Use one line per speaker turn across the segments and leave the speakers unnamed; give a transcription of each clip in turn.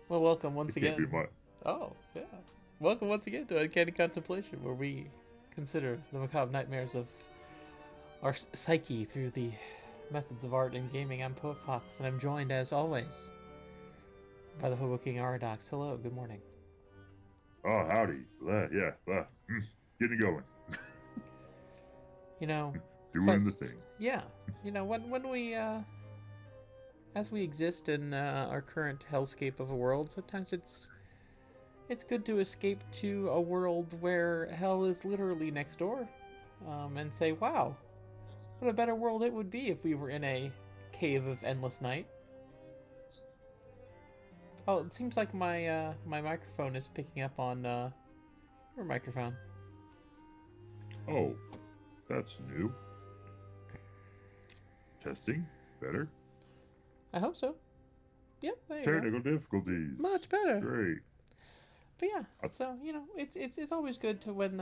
Well, welcome once
It can't be
again.
my.
Oh, yeah. Welcome once again to Uncanny Contemplation, where we consider the macabre nightmares of our psyche through the methods of art and gaming. I'm Poet Fox, and I'm joined, as always, by the Hobo King Aradox. Hello, good morning.
Oh, howdy. Yeah. Getting going.
You know, but
Doing the thing.
yeah, when we as we exist in our current hellscape of a world, sometimes it's good to escape to a world where hell is literally next door, and say, wow, what a better world it would be if we were in a cave of endless night. Oh, it seems like my microphone is picking up on your microphone.
Oh, that's new. Testing. Better.
I hope so. Yep, there you go.
Technical difficulties.
Much better.
Great.
But yeah,
I,
so it's always good to when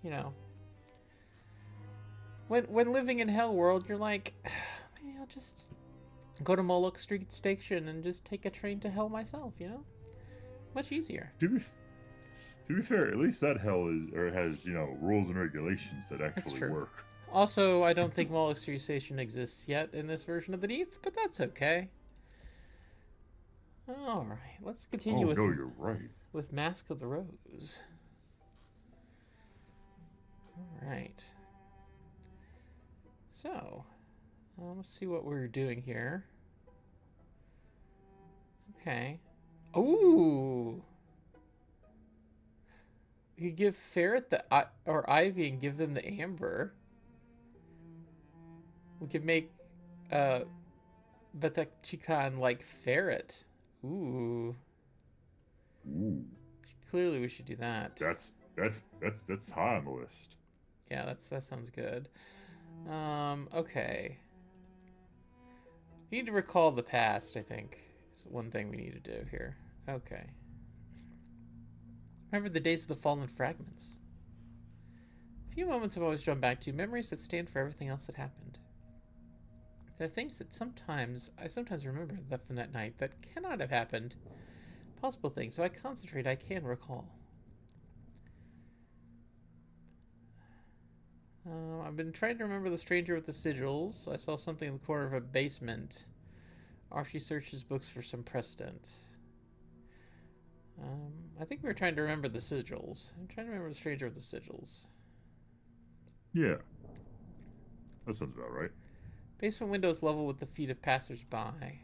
you know when living in hell world, you're like, maybe I'll just go to Moloch Street Station and just take a train to hell myself. Much easier.
to be to be fair, at least that hell is or has rules and regulations that
That's
actually
true.
work.
Also, I don't think Moloch Street Station exists yet in this version of the Neath, but that's okay. All right, let's continue
Oh no, you're right.
with Mask of the Rose. All right. So, let's see what we're doing here. Okay. Ooh. We could give Ferret the or Ivy and give them the amber. We could make Batachikan like Ferret. Ooh.
Ooh,
Clearly we should do that.
that's high on the list.
Yeah, that sounds good. Okay. We need to recall the past, I think. Is one thing we need to do here. Okay. Remember the days of the fallen fragments. A few moments I've always drawn back to, memories that stand for everything else that happened. There are things that I sometimes remember that from that night that cannot have happened. Possible things, so I concentrate, I can recall. I've been trying to remember the stranger with the sigils. I saw something in the corner of a basement. Archie searches books for some precedent. I think we were trying to remember the sigils. I'm trying to remember the stranger with the sigils.
Yeah, that sounds about right.
Basement windows level with the feet of passers-by.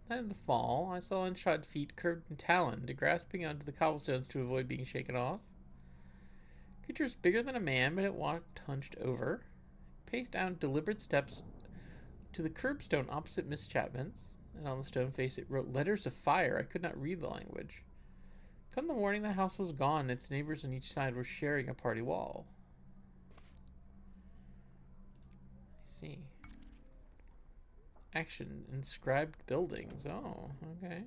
Night of the fall, I saw unshod feet curved and taloned, grasping onto the cobblestones to avoid being shaken off. Creature's bigger than a man, but it walked hunched over. Paced down deliberate steps to the curbstone opposite Miss Chapman's, and on the stone face it wrote letters of fire. I could not read the language. Come the morning, the house was gone, and its neighbors on each side were sharing a party wall. I see. Action, inscribed buildings. Oh, okay.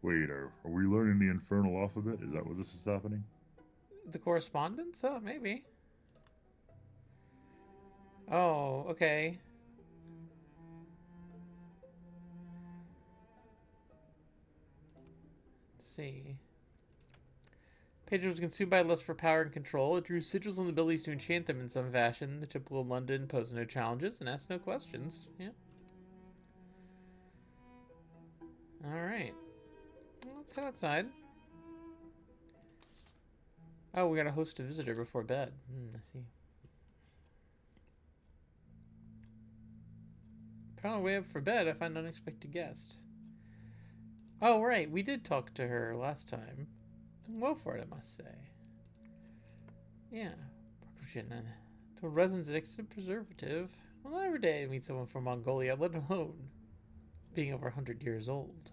Wait, are we learning the infernal alphabet? Is that what this is happening?
The correspondence? Oh, maybe. Oh, okay. Let's see. Pedro was consumed by lust for power and control. It drew sigils on the abilities to enchant them in some fashion. The typical London posed no challenges and asked no questions. Yeah. Alright. Well, let's head outside. Oh, we gotta host a visitor before bed. I see. On the way up for bed, I find an unexpected guest. Oh, right. We did talk to her last time. Well for it, I must say. Yeah. To resin's an excellent preservative. Well, not every day I meet someone from Mongolia, let alone being over 100 years old.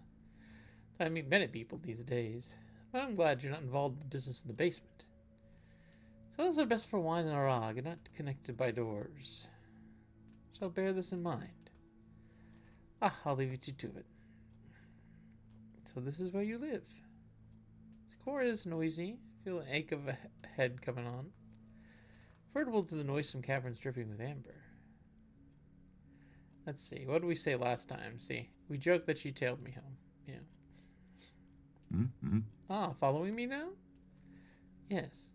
I meet many people these days, but I'm glad you're not involved in the business in the basement. So those are best for wine and arag, and not connected by doors. So bear this in mind. I'll leave you to it. So this is where you live. The core is noisy. I feel an ache of a head coming on. Portable to the noisome caverns dripping with amber. Let's see. What did we say last time? See, we joked that she tailed me home. Yeah.
Mm-hmm.
Ah, following me now? Yes.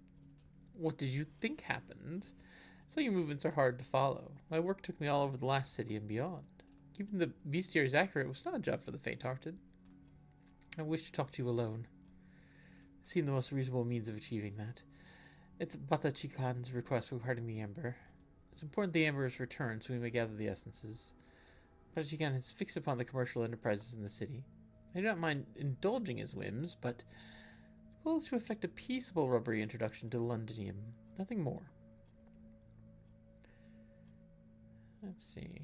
What did you think happened? So your movements are hard to follow. My work took me all over the last city and beyond. Keeping the bestiaries accurate was not a job for the faint-hearted. I wish to talk to you alone. I seem the most reasonable means of achieving that. It's Bata Chiklan's request regarding the amber. It's important the amber is returned so we may gather the essences. Bata Chiklan has fixed upon the commercial enterprises in the city. I do not mind indulging his whims, but the goal is to effect a peaceable rubbery introduction to Londinium. Nothing more. Let's see.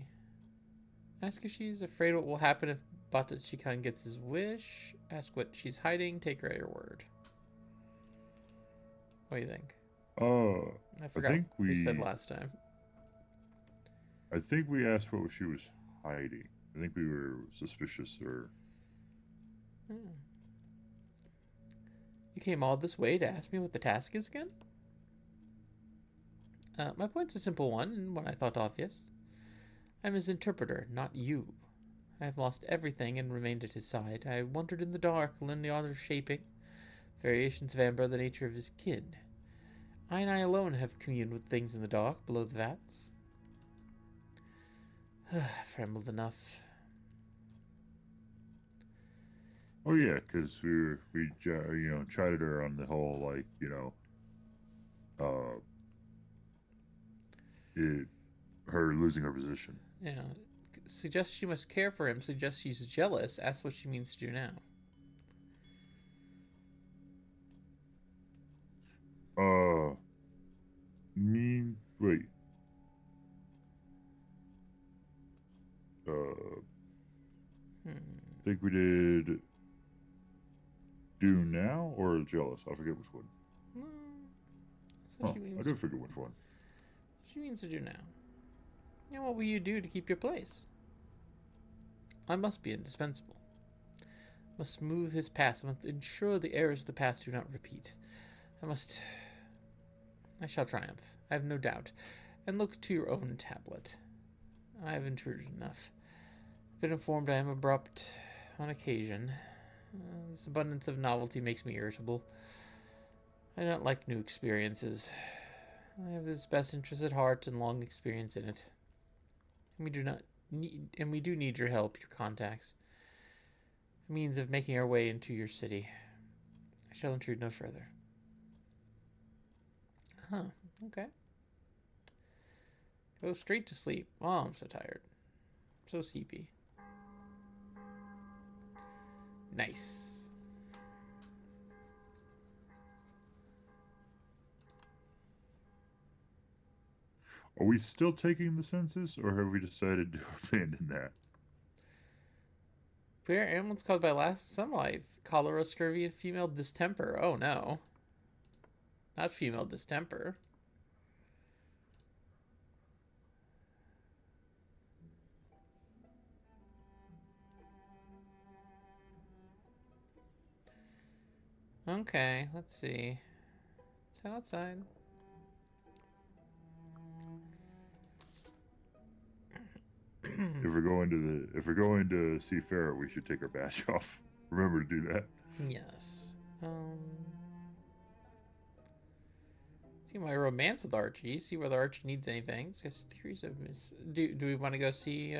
Ask if she's afraid what will happen if Bata Chiklan gets his wish. Ask what she's hiding. Take her at her word. What do you think? I forgot
think
what we said last time.
I think we asked what she was hiding. I think we were suspicious, or...
You came all this way to ask me what the task is again? My point's a simple one, and one I thought obvious. I'm his interpreter, not you. I have lost everything and remained at his side. I wandered in the dark, learned the art of shaping, variations of amber, the nature of his kin. I and I alone have communed with things in the dark, below the vats. I've rambled enough.
Oh yeah, because we chided her on the whole, like, her losing her position.
Yeah. Suggests she must care for him. Suggests she's jealous. Ask what she means to do now.
Wait. Think we did do now or jealous? I forget which one.
So she means
I do forget which one.
She means to do now. And what will you do to keep your place? I must be indispensable. Must smooth his past. I must ensure the errors of the past do not repeat. I shall triumph, I have no doubt. And look to your own tablet. I have intruded enough. Been informed I am abrupt on occasion. This abundance of novelty makes me irritable. I don't like new experiences. I have his best interest at heart and long experience in it. And we do need your help, your contacts. A means of making our way into your city. I shall intrude no further. Huh, okay. Go straight to sleep. Oh, I'm so tired. So sleepy. Nice.
Are we still taking the census, or have we decided to abandon that?
Rare ailments caused by loss of sunlight. Cholera, scurvy, and female distemper. Oh no. Not female distemper. Okay, let's see. Let's head outside.
If we're going to see Farrah, we should take our badge off. Remember to do that.
Yes. See my romance with Archie. See whether Archie needs anything. Discuss theories of Do we want to go see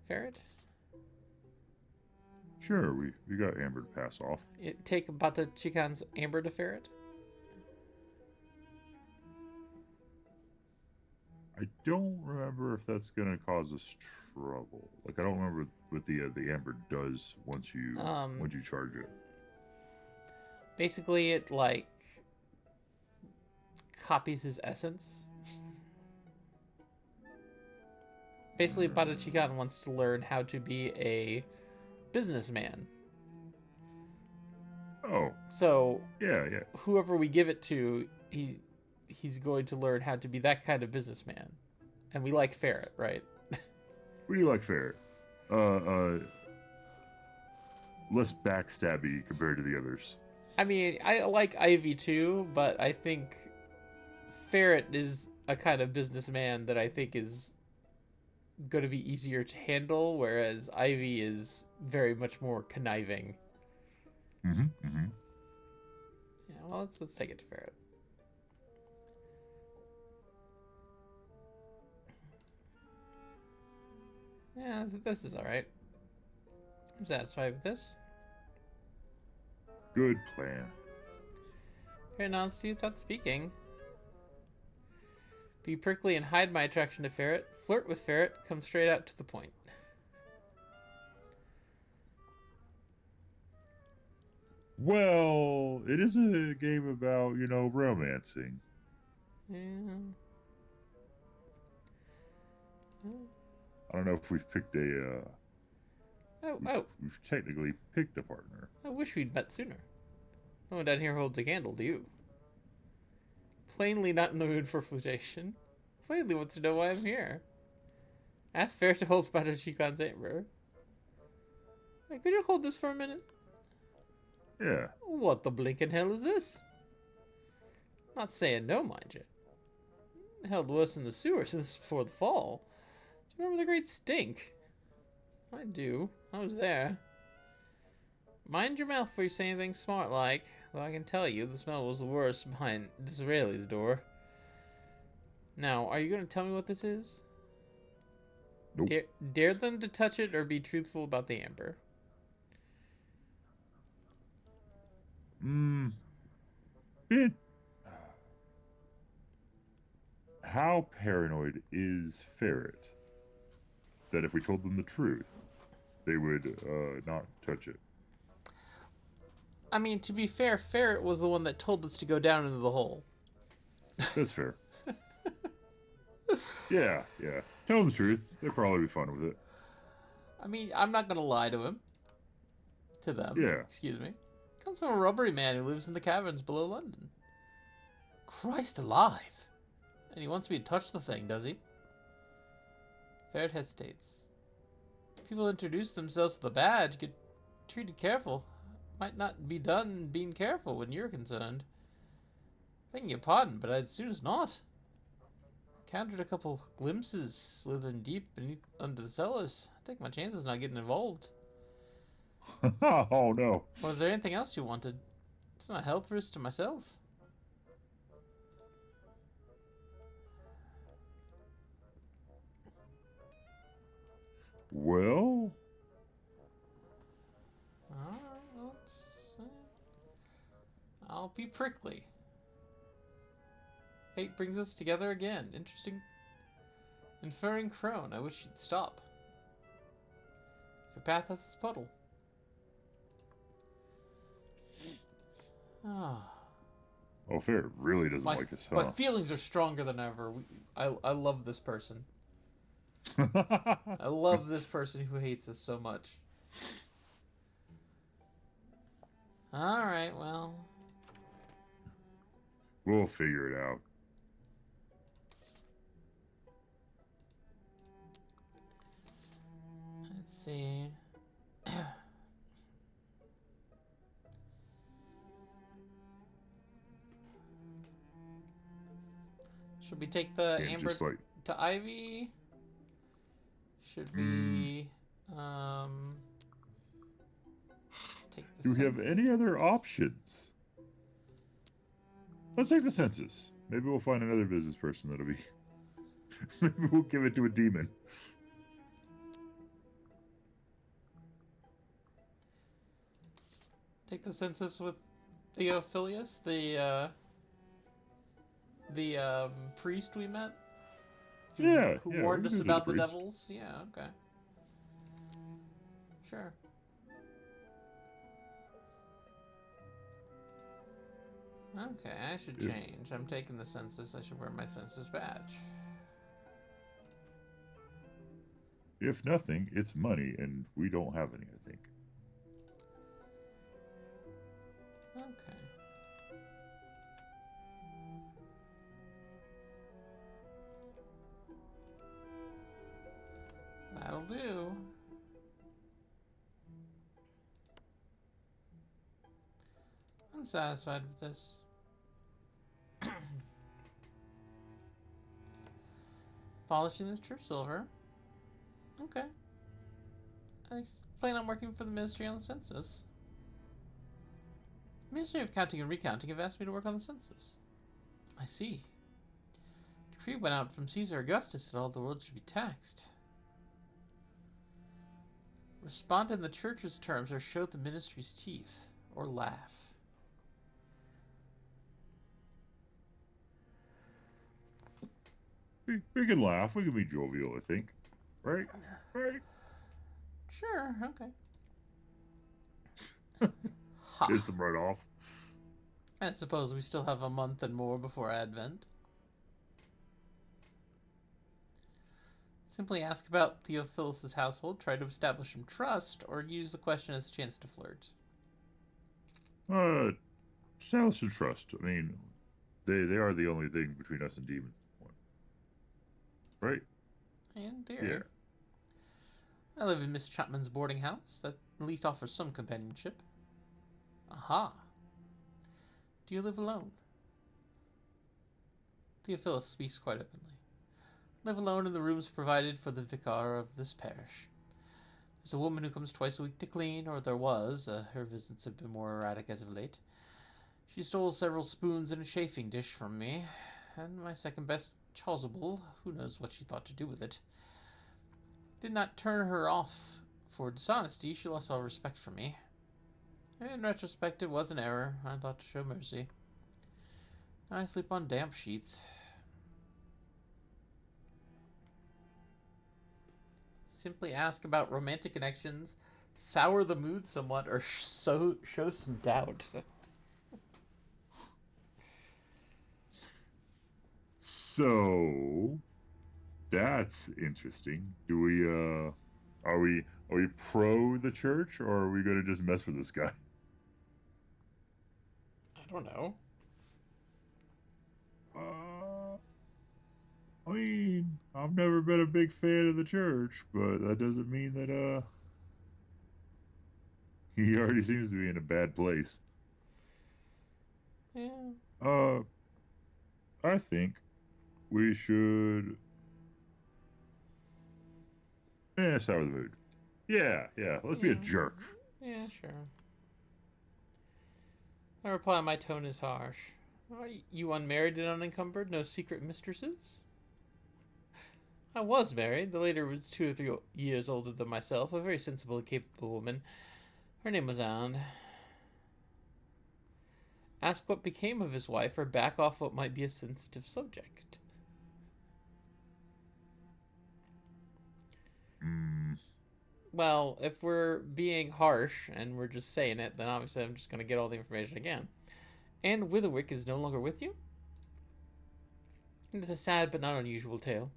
Ferret?
Sure, we got Amber to pass off.
Take Bata Chiklan's Amber to Ferret?
I don't remember if that's gonna cause us trouble. Like, I don't remember what the Amber does once you charge it.
Basically, it like copies his essence. Basically, Bata Chiklan wants to learn how to be a businessman.
Oh.
So
yeah.
Whoever we give it to, he's going to learn how to be that kind of businessman. And we like Ferret, right?
What do you like Ferret? Less backstabby compared to the others.
I mean, I like Ivy too, but I think Ferret is a kind of businessman that I think is going to be easier to handle, whereas Ivy is very much more conniving.
Mm-hmm. Mm-hmm.
Yeah, well, let's take it to Ferret. Yeah, this is all right. I'm satisfied with this.
Good plan.
Ferret nods to you without speaking. Be prickly and hide my attraction to Ferret. Flirt with Ferret. Come straight out to the point.
Well, it is a game about, romancing.
Yeah.
I don't know if we've picked we've technically picked a partner.
I wish we'd met sooner. No one down here holds a candle, do you? Plainly not in the mood for flirtation. Plainly wants to know why I'm here. Ask Ferret to hold Spadachikhan's amber. Hey, could you hold this for a minute?
Yeah.
What the blinking hell is this? Not saying no, mind you. Held worse in the sewer since before the fall. Do you remember the great stink? I do. I was there. Mind your mouth before you say anything smart like, though I can tell you the smell was the worst behind Disraeli's door. Now, are you going to tell me what this is?
Nope.
Dare them to touch it or be truthful about the amber.
It. How paranoid is Ferret that if we told them the truth, they would not touch it?
I mean, to be fair, Ferret was the one that told us to go down into the hole.
That's fair. Yeah. Tell them the truth. They'll probably be fine with it.
I mean, I'm not going to lie to him. To them.
Yeah.
Excuse me. Comes from a rubbery man who lives in the caverns below London. Christ alive. And he wants me to touch the thing, does he? Ferret hesitates. People introduce themselves to the badge, get treated careful. Might not be done being careful when you're concerned. Begging your pardon, but I'd as soon as not. Encountered a couple glimpses slithering deep beneath under the cellars. I take my chances not getting involved.
Oh no.
Was there anything else you wanted? It's not a health risk to myself.
Well,
I'll be prickly. Fate brings us together again. Interesting. Inferring crone. I wish you'd stop. If your path has its puddle.
Oh, Ferret really doesn't like us, huh?
My feelings are stronger than ever. I love this person. I love this person who hates us so much. Alright, well.
We'll figure it out.
Let's see. Should we take the amber to Ivy? Should we take the
Do we have any other options? Let's take the census. Maybe we'll find another business person that'll be... Maybe we'll give it to a demon.
Take the census with Theophilus, the priest we met? Who warned us about the devils? Yeah, okay. Sure. Okay, I should change. I'm taking the census. I should wear my census badge.
If nothing, it's money, and we don't have any, I think.
Okay. That'll do. I'm satisfied with this. Polishing this church silver. Okay. I plan on working for the Ministry on the Census. The Ministry of Counting and Recounting have asked me to work on the census. I see. Decree went out from Caesar Augustus that all the world should be taxed. Respond in the church's terms or show the ministry's teeth. Or laugh.
We can laugh. We can be jovial, I think. Right? Right?
Sure, okay.
Get some right off.
I suppose we still have a month and more before Advent. Simply ask about Theophilus' household, try to establish some trust, or use the question as a chance to flirt.
Establish some trust. I mean, they are the only thing between us and demons at this point. Right?
In theory.
Yeah.
I live in Miss Chapman's boarding house. That at least offers some companionship. Aha. Do you live alone? Theophilus speaks quite openly. Live alone in the rooms provided for the vicar of this parish. There's a woman who comes twice a week to clean, or there was. Her visits have been more erratic as of late. She stole several spoons and a chafing dish from me, and my second best chasuble, who knows what she thought to do with it. Did not turn her off for dishonesty. She lost all respect for me. In retrospect, it was an error. I thought to show mercy. Now I sleep on damp sheets. Simply ask about romantic connections, sour the mood somewhat, or show some doubt.
So that's interesting. Do we are we pro the church, or are we gonna just mess with this guy?
I don't know.
I mean, I've never been a big fan of the church, but that doesn't mean that he already seems to be in a bad place.
Yeah.
I think we should sour the mood. Yeah, let's be a jerk.
Yeah, sure. I reply, my tone is harsh. Are you unmarried and unencumbered? No secret mistresses? I was married. The lady was 2 or 3 years older than myself, a very sensible and capable woman. Her name was Anne. Ask what became of his wife, or back off what might be a sensitive subject. Well, if we're being harsh and we're just saying it, then obviously I'm just going to get all the information I can. Anne Witherwick is no longer with you? It is a sad but not unusual tale.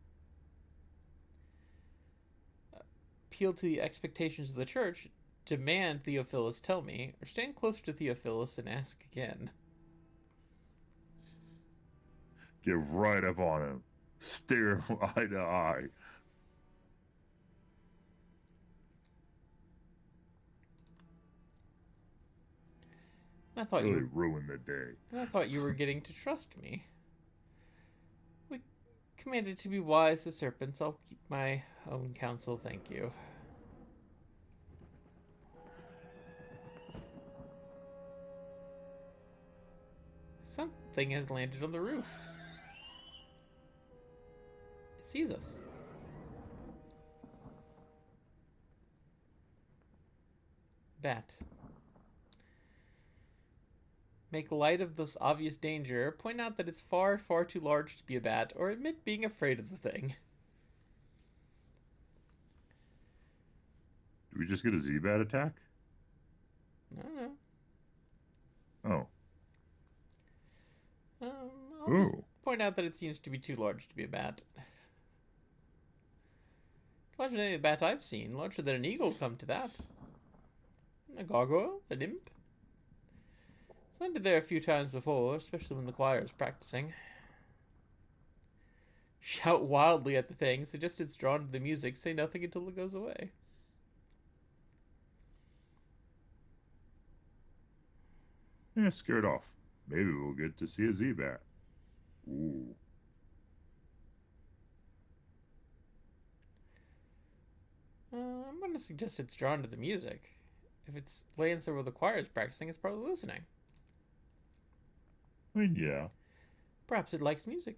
Appeal to the expectations of the church, demand Theophilus tell me, or stand closer to Theophilus and ask again.
Get right up on him. Stare him eye to eye.
I thought
really ruined the day.
And I thought you were getting to trust me. We commanded to be wise as serpents. I'll keep my own counsel, thank you. Something has landed on the roof. It sees us. Bat. Make light of this obvious danger, point out that it's far, far too large to be a bat, or admit being afraid of the thing.
Do we just get a Z-Bat attack?
I don't know.
Oh.
I'll just point out that it seems to be too large to be a bat. Larger than any bat I've seen. Larger than an eagle, come to that. A gargoyle? A nymph? It's landed there a few times before, especially when the choir is practicing. Shout wildly at the thing, suggest it's drawn to the music, say nothing until it goes away.
Yeah, scared off. Maybe we'll get to see a Z-Bat. Ooh.
I'm going to suggest it's drawn to the music. If it's laying so where the choir is practicing, it's probably listening.
I mean, yeah.
Perhaps it likes music.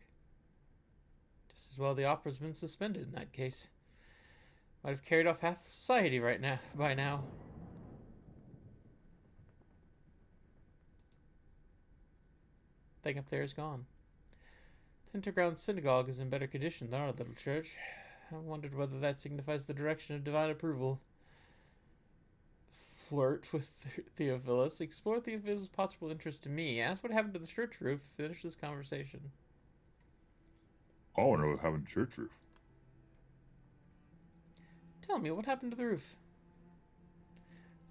Just as well the opera's been suspended in that case. Might have carried off half society by now. Thing up there is gone. The underground synagogue is in better condition than our little church. I wondered whether that signifies the direction of divine approval. Flirt with Theophilus. Explore Theophilus' possible interest to me. Ask what happened to the church roof. Finish this conversation.
I want to know what happened to the church roof.
Tell me, what happened to the roof?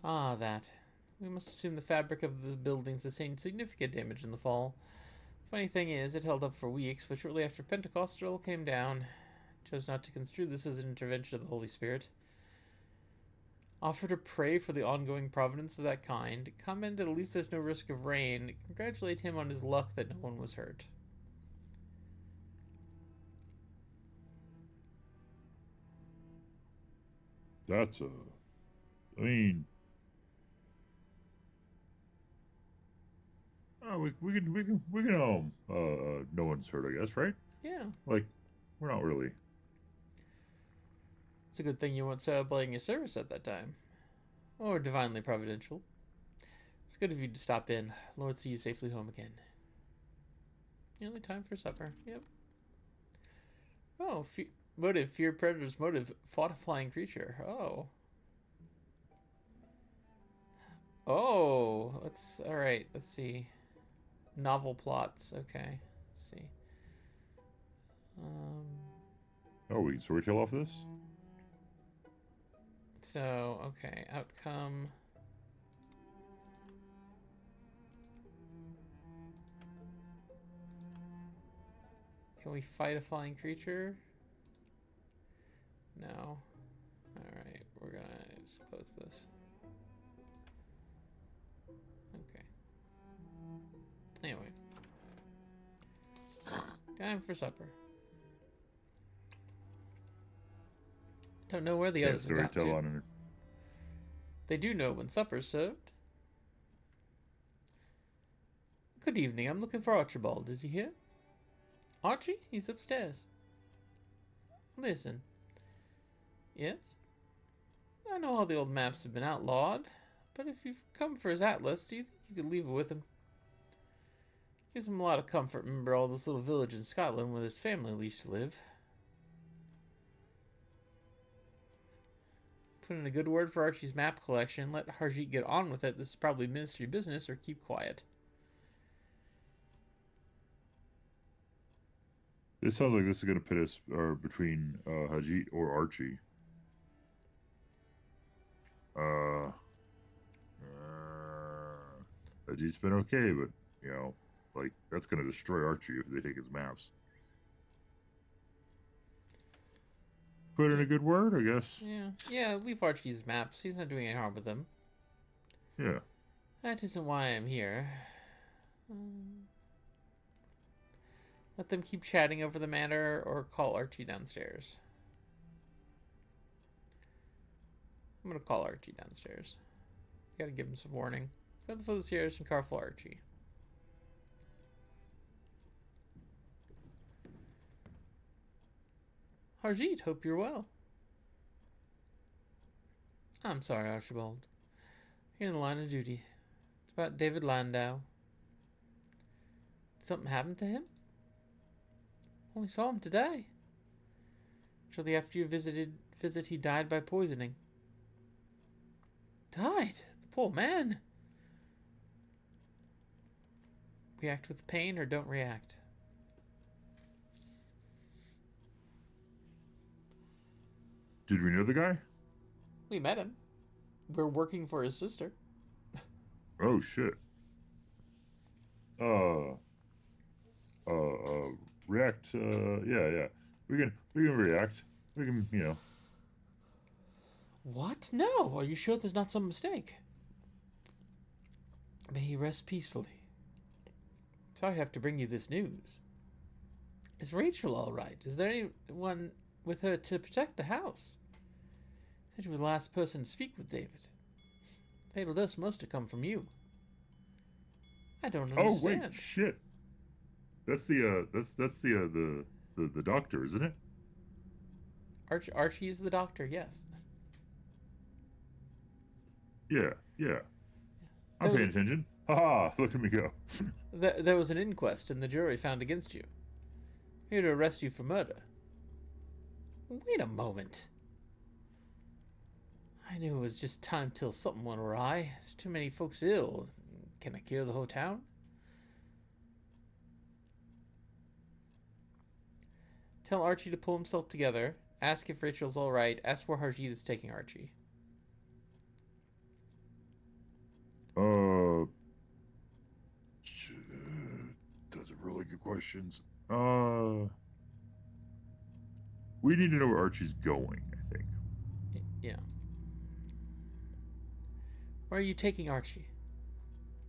Ah, that. We must assume the fabric of the building sustained significant damage in the fall. Funny thing is, it held up for weeks, but shortly after Pentecost, it all came down. Chose not to construe this as an intervention of the Holy Spirit. Offer to pray for the ongoing providence of that kind. Comment at least there's no risk of rain. Congratulate him on his luck that no one was hurt.
That's I mean, we can no one's hurt, I guess, right?
Yeah.
Like, we're not really.
It's a good thing you weren't celebrating your service at that time. Or divinely providential. It's good of you to stop in. Lord, see you safely home again. Nearly time for supper. Yep. Oh, motive. Fear predator's motive. Fought a flying creature. Oh. Oh. Alright, let's see. Novel plots. Okay. Let's see.
Oh, we can storytell off this?
So, okay. Outcome. Can we fight a flying creature? No. Alright, we're gonna just close this. Okay. Anyway. Time for supper. Don't know where the others have got to. They do know when supper's served. Good evening, I'm looking for Archibald. Is he here? Archie? He's upstairs. Listen. Yes? I know all the old maps have been outlawed, but if you've come for his atlas, do you think you could leave it with him? Gives him a lot of comfort, remember all this little village in Scotland where his family used to live. Put in a good word for Archie's map collection. Let Harjeet get on with it. This is probably ministry business, or keep quiet.
This sounds like this is going to pit us between Harjeet or Archie. Harjeet's been okay, but, you know, like, that's going to destroy Archie if they take his maps. Put in a good word, I guess.
Yeah, leave Archie's maps. He's not doing any harm with them.
Yeah.
That isn't why I'm here. Let them keep chatting over the matter, or call Archie downstairs. I'm gonna call Archie downstairs. Gotta give him some warning. Go for the stairs and careful, Archie. Harjeet, hope you're well. I'm sorry, Archibald. You're in the line of duty. It's about David Landau. Did something happen to him? Only saw him today. Shortly after your visit, he died by poisoning. Died? The poor man. React with pain or don't react.
Did we know the guy?
We met him. We're working for his sister.
Oh shit. React. Yeah. We can react. We can, you know.
What? No. Are you sure there's not some mistake? May he rest peacefully. Sorry I have to bring you this news. Is Rachel all right? Is there anyone with her to protect the house? Said you were the last person to speak with David. Fatal dose must have come from you. I don't understand.
Oh wait, shit. That's the doctor, isn't it?
Archie is the doctor, yes.
Yeah. I'm paying attention. Haha, look at me go.
There was an inquest and the jury found against you. Here to arrest you for murder. Wait a moment. I knew it was just time till something went awry. There's too many folks ill. Can I cure the whole town? Tell Archie to pull himself together. Ask if Rachel's alright. Ask where Harjeet is taking Archie.
Those are really good questions. We need to know where Archie's going, I think.
Yeah. Where are you taking Archie?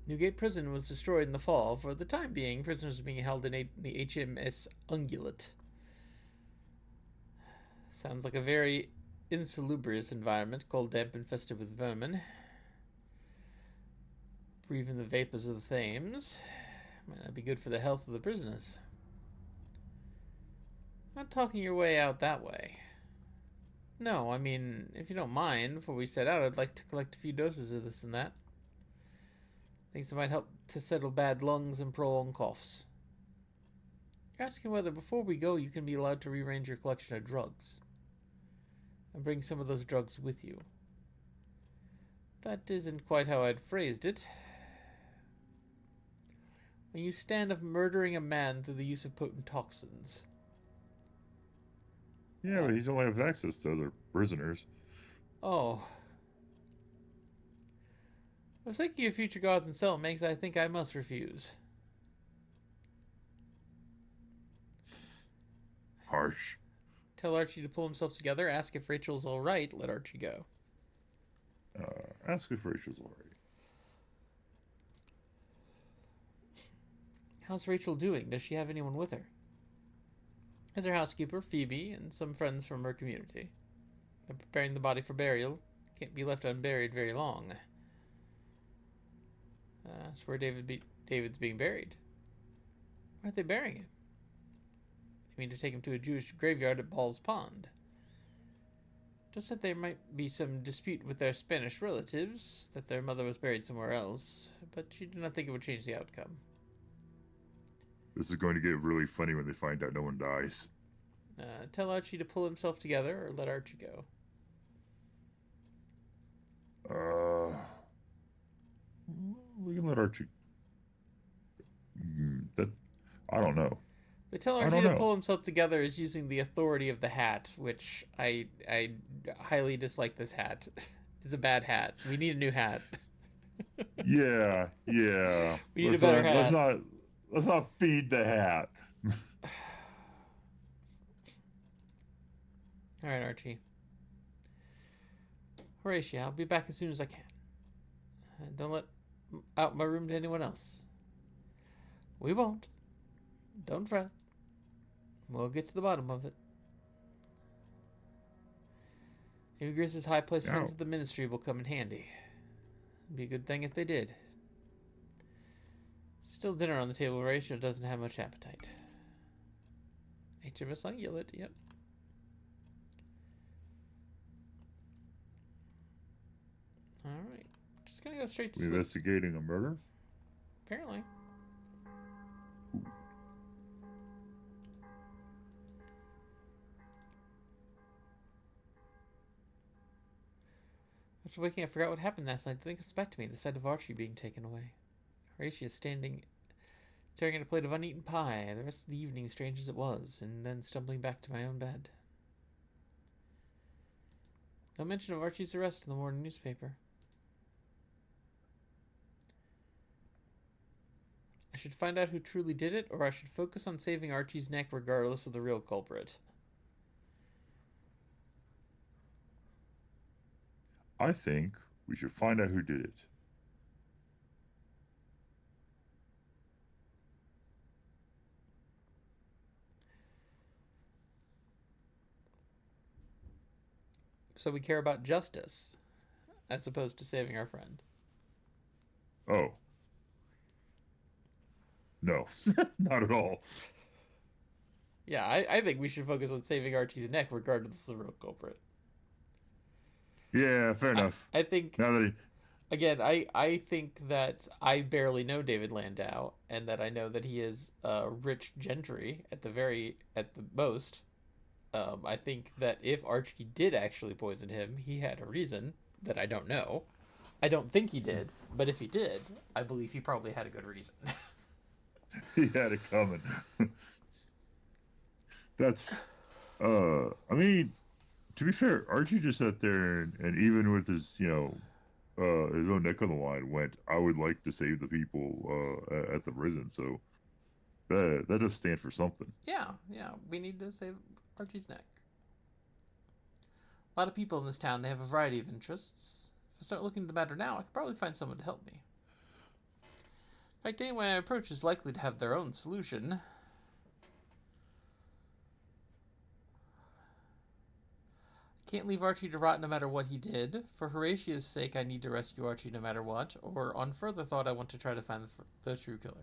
Newgate Prison was destroyed in the fall. For the time being, prisoners are being held in the HMS Ungulate. Sounds like a very insalubrious environment, cold, damp, infested with vermin. Breathing the vapors of the Thames. Might not be good for the health of the prisoners. Not talking your way out that way. No, I mean, if you don't mind, before we set out, I'd like to collect a few doses of this and that. Things that might help to settle bad lungs and prolong coughs. You're asking whether before we go you can be allowed to rearrange your collection of drugs. And bring some of those drugs with you. That isn't quite how I'd phrased it. When you stand of murdering a man through the use of potent toxins.
Yeah, but he only has access to other prisoners.
Oh. I was thinking of future gods and cellmates. I think I must refuse.
Harsh.
Tell Archie to pull himself together. Ask if Rachel's alright. Let Archie go.
Ask if Rachel's alright.
How's Rachel doing? Does she have anyone with her? As her housekeeper, Phoebe, and some friends from her community. They're preparing the body for burial. Can't be left unburied very long. That's where David's being buried. Why aren't they burying him? They mean to take him to a Jewish graveyard at Ball's Pond. Just that there might be some dispute with their Spanish relatives, that their mother was buried somewhere else, but she did not think it would change the outcome.
This is going to get really funny when they find out no one dies.
Tell Archie to pull himself together, or let Archie go.
We can let Archie. I don't know.
They tell Archie to pull himself together is using the authority of the hat, which I highly dislike this hat. It's a bad hat. We need a new hat.
Yeah.
We need a better hat.
Let's not feed the hat.
All right, Archie. Horatio, I'll be back as soon as I can. Don't let out my room to anyone else. We won't. Don't fret. We'll get to the bottom of it. Maybe Gris's high-placed friends at the ministry will come in handy. It'd be a good thing if they did. Still dinner on the table. Horatio doesn't have much appetite. HMS Ungulate, yep. Alright. Just gonna go straight to sleep.
Investigating a murder?
Apparently. After waking, I forgot what happened last night. Then it comes back to me, the sight of Archie being taken away. Horatio staring at a plate of uneaten pie, the rest of the evening strange as it was, and then stumbling back to my own bed. No mention of Archie's arrest in the morning newspaper. I should find out who truly did it, or I should focus on saving Archie's neck regardless of the real culprit.
I think we should find out who did it.
So we care about justice as opposed to saving our friend.
Oh. No. Not at all.
Yeah, I think we should focus on saving Archie's neck regardless of the real culprit.
Yeah, fair enough.
I think
Now that he...
again, I think that I barely know David Landau, and that I know that he is rich gentry at the most. I think that if Archie did actually poison him, he had a reason that I don't know. I don't think he did, but if he did, I believe he probably had a good reason.
He had it coming. That's, I mean, to be fair, Archie just sat there and even with his, his own neck on the line, went, I would like to save the people at the prison. So that does stand for something.
Yeah, we need to save Archie's neck. A lot of people in this town, they have a variety of interests. If I start looking at the matter now, I could probably find someone to help me. In fact, anyone I approach is likely to have their own solution. Can't leave Archie to rot no matter what he did. For Horatia's sake, I need to rescue Archie no matter what. Or, on further thought, I want to try to find the true killer.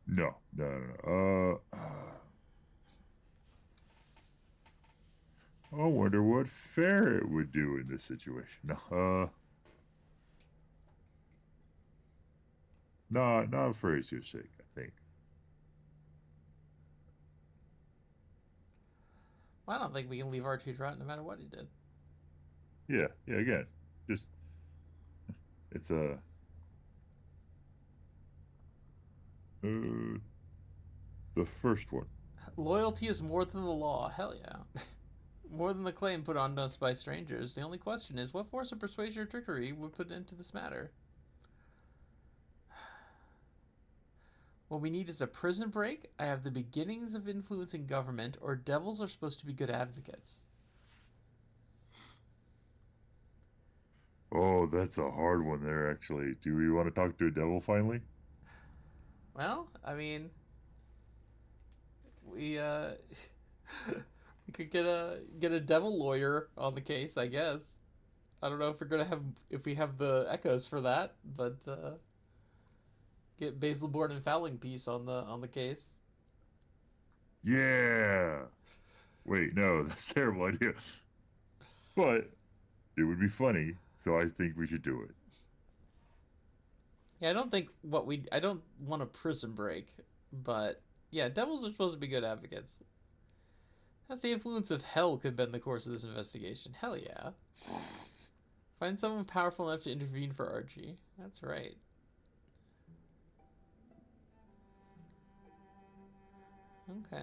No. I wonder what Ferret would do in this situation. No, not for his sake, I think.
Well, I don't think we can leave Archie to rot no matter what he did.
Yeah, again, just, it's the first one.
Loyalty is more than the law. Hell yeah. More than the claim put on us by strangers. The only question is, what force of persuasion or trickery would put into this matter? What we need is a prison break. I have the beginnings of influencing government, or devils are supposed to be good advocates.
Oh, that's a hard one there, actually. Do we want to talk to a devil finally?
Well, I mean, we we could get a devil lawyer on the case, I guess. I don't know if we have the echoes for that, but get Basilborn and Fowling Piece on the case.
Yeah. Wait, no, that's a terrible idea. But it would be funny, so I think we should do it.
Yeah, I don't want a prison break, but yeah, devils are supposed to be good advocates. That's the influence of hell could bend the course of this investigation. Hell yeah. Find someone powerful enough to intervene for Archie. That's right. Okay.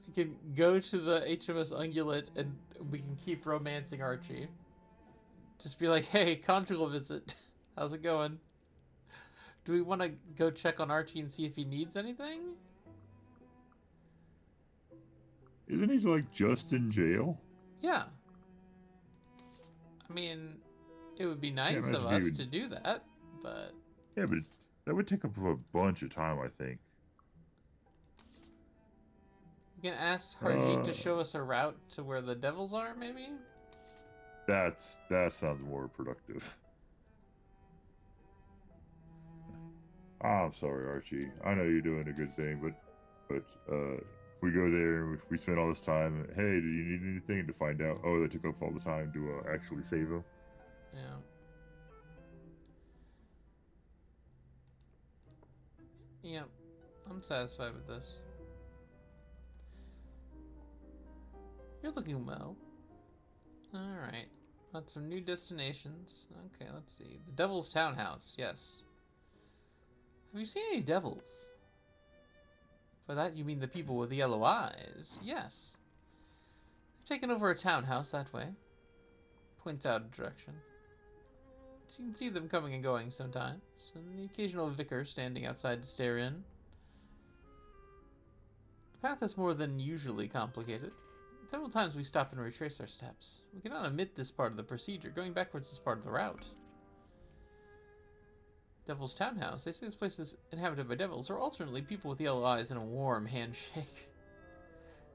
I can go to the HMS Ungulate and we can keep romancing Archie. Just be like, hey, conjugal visit. How's it going? Do we want to go check on Archie and see if he needs anything?
Isn't he, like, just in jail?
Yeah. I mean, it would be nice of us to do that, but...
Yeah, but that would take up a bunch of time, I think.
We can ask Harjeet to show us a route to where the devils are, maybe?
That sounds more productive. I'm sorry, Archie. I know you're doing a good thing, but we go there and we spend all this time. Hey, do you need anything? To find out, oh, that took up all the time to actually save him.
Yeah. Yeah, I'm satisfied with this. You're looking well. Alright. Got some new destinations. Okay, let's see. The Devil's Townhouse, yes. Have you seen any devils? By that you mean the people with the yellow eyes. Yes. They've taken over a townhouse that way. Points out a direction. You can see them coming and going sometimes, and the occasional vicar standing outside to stare in. The path is more than usually complicated. Several times we stop and retrace our steps. We cannot omit this part of the procedure. Going backwards is part of the route. Devil's Townhouse. They say this place is inhabited by devils, or alternately people with yellow eyes and a warm handshake.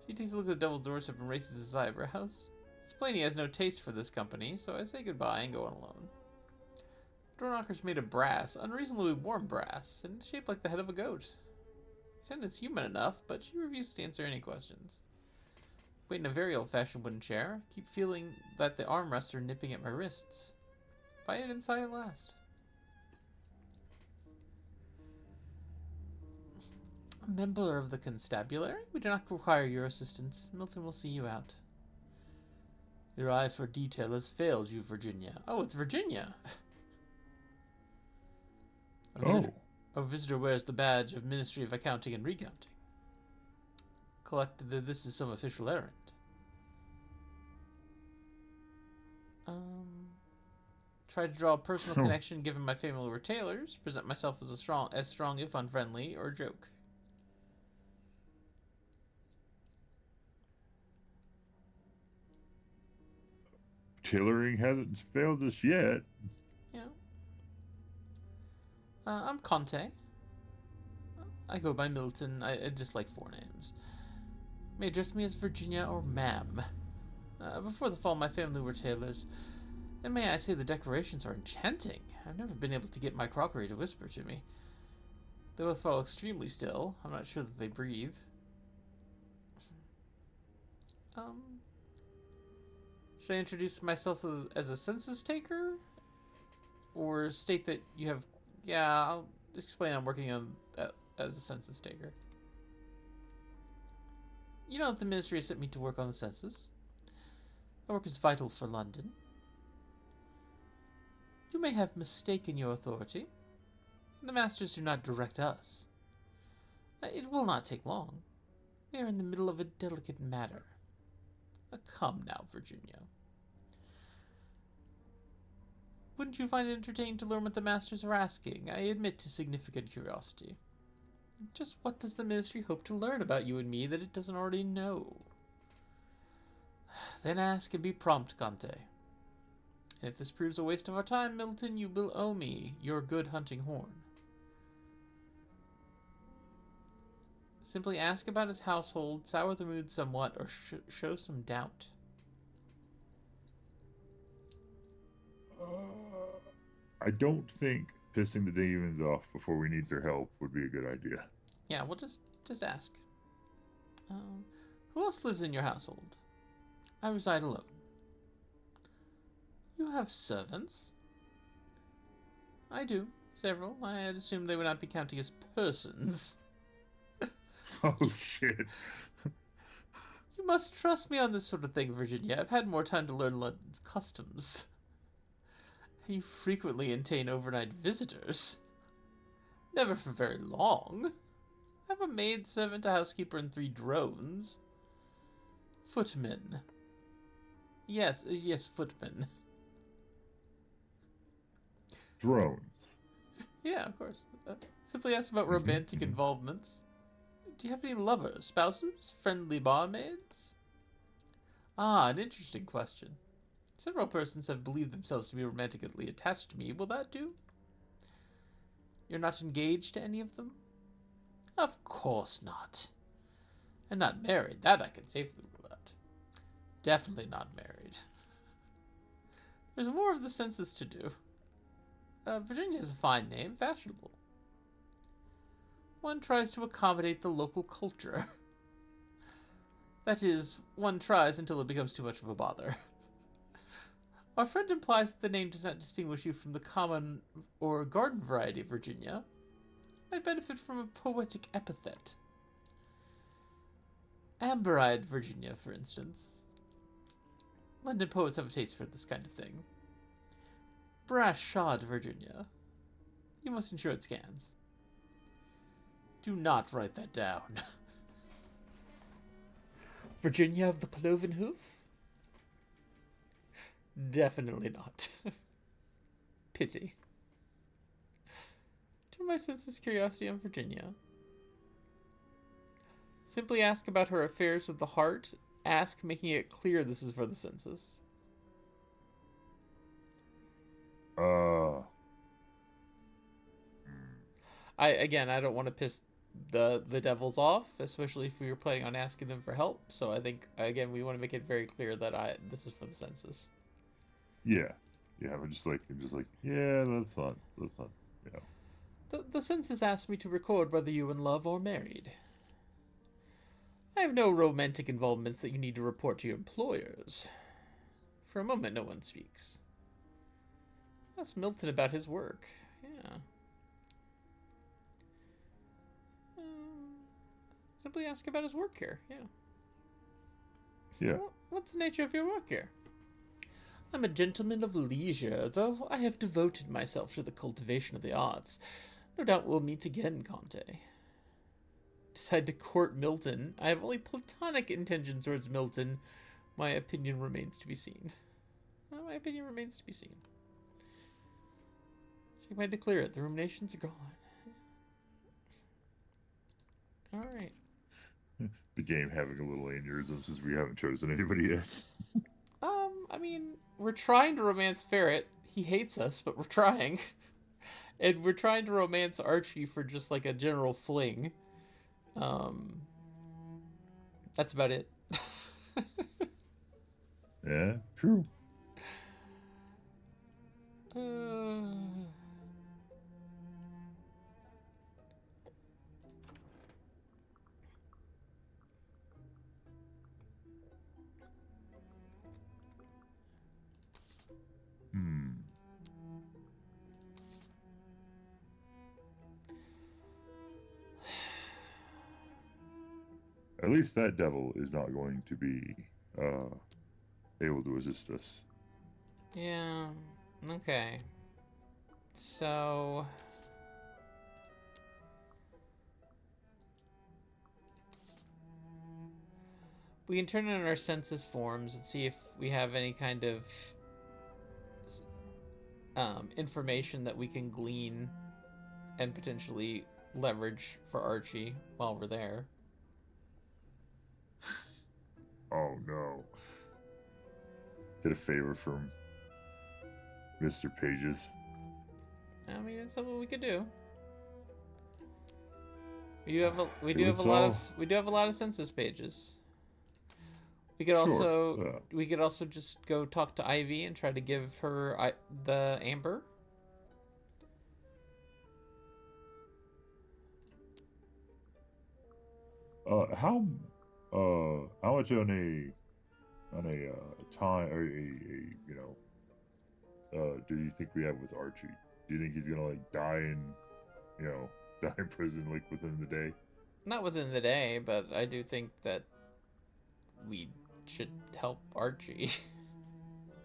She takes a look at the devil's doorstep and raises his eyebrows. It's plain he has no taste for this company, so I say goodbye and go on alone. The door knocker's made of brass, unreasonably warm brass, and it's shaped like the head of a goat. It's human enough, but she refuses to answer any questions. Wait in a very old-fashioned wooden chair. Keep feeling that the armrests are nipping at my wrists. Find it inside at last. A member of the constabulary? We do not require your assistance. Milton will see you out. Your eye for detail has failed you, Virginia. Oh, it's Virginia! A visitor wears the badge of Ministry of Accounting and Recounting. Collected that this is some official errand. Try to draw a personal connection given my family were tailors. Present myself as strong if unfriendly, or joke.
Tailoring hasn't failed us yet.
Yeah. I'm Conte. I go by Milton. I just like 4 names. May address me as Virginia or ma'am. Before the fall, my family were tailors. And may I say the decorations are enchanting. I've never been able to get my crockery to whisper to me. They both fall extremely still. I'm not sure that they breathe. Should I introduce myself as a census taker? Or state that you have... Yeah, I'll explain I'm working on as a census taker. You know that the ministry has sent me to work on the census. My work is vital for London. You may have mistaken your authority. The masters do not direct us. It will not take long. We are in the middle of a delicate matter. Come now, Virginia. Wouldn't you find it entertaining to learn what the masters are asking? I admit to significant curiosity. Just what does the ministry hope to learn about you and me that it doesn't already know? Then ask and be prompt, Conte. And if this proves a waste of our time, Milton, you will owe me your good hunting horn. Simply ask about his household, sour the mood somewhat, or show some doubt.
I don't think pissing the demons off before we need their help would be a good idea.
Yeah, we'll just ask. Who else lives in your household? I reside alone. You have servants? I do. Several. I had assumed they would not be counting as persons.
Oh, shit.
You must trust me on this sort of thing, Virginia. I've had more time to learn London's customs. You frequently entertain overnight visitors. Never for very long. I have a maidservant, a housekeeper, and 3 drones. Footmen. Yes, footmen.
Drones.
Yeah, of course. Simply ask about romantic involvements. Do you have any lovers, spouses, friendly barmaids? Ah, an interesting question. Several persons have believed themselves to be romantically attached to me. Will that do? You're not engaged to any of them? Of course not. And not married. That I can safely rule out. Definitely not married. There's more of the census to do. Virginia is a fine name, fashionable. One tries to accommodate the local culture. That is, one tries until it becomes too much of a bother. Our friend implies that the name does not distinguish you from the common or garden variety of Virginia. Might benefit from a poetic epithet. Amber-eyed Virginia, for instance. London poets have a taste for this kind of thing. Brass-shod Virginia. You must ensure it scans. Do not write that down. Virginia of the Cloven Hoof? Definitely not. Pity. Turn my senseless curiosity on Virginia. Simply ask about her affairs of the heart ask, making it clear this is for the census.
Uh.
I don't want to piss the devils off, especially if we were planning on asking them for help. So I think again we want to make it very clear that this is for the census.
Yeah. Yeah. I'm just like, yeah, that's not, you know.
The census asked me to record whether you in love or married. I have no romantic involvements that you need to report to your employers. For a moment, no one speaks. Ask Milton about his work. Yeah. Simply ask about his work here. Yeah.
Yeah.
What's the nature of your work here? I'm a gentleman of leisure, though I have devoted myself to the cultivation of the arts. No doubt we'll meet again, Conte. Decide to court Milton. I have only platonic intentions towards Milton. My opinion remains to be seen. Well, my opinion remains to be seen. Shake my head to clear it. The ruminations are gone. Alright.
The game having a little aneurysm since we haven't chosen anybody yet.
I mean, we're trying to romance Ferret. He hates us, but we're trying. And we're trying to romance Archie for just like a general fling. That's about it.
Yeah, true. At least that devil is not going to be able to assist us.
Yeah. Okay. So we can turn in our census forms and see if we have any kind of information that we can glean and potentially leverage for Archie while we're there.
Oh no. Get a favor from Mr. Pages.
I mean, that's something we could do. We do have a lot of census pages. We could also just go talk to Ivy and try to give her the amber.
How much on a time or do you think we have with Archie? Do you think he's gonna like die in prison like within the day?
Not within the day, but I do think that we should help Archie.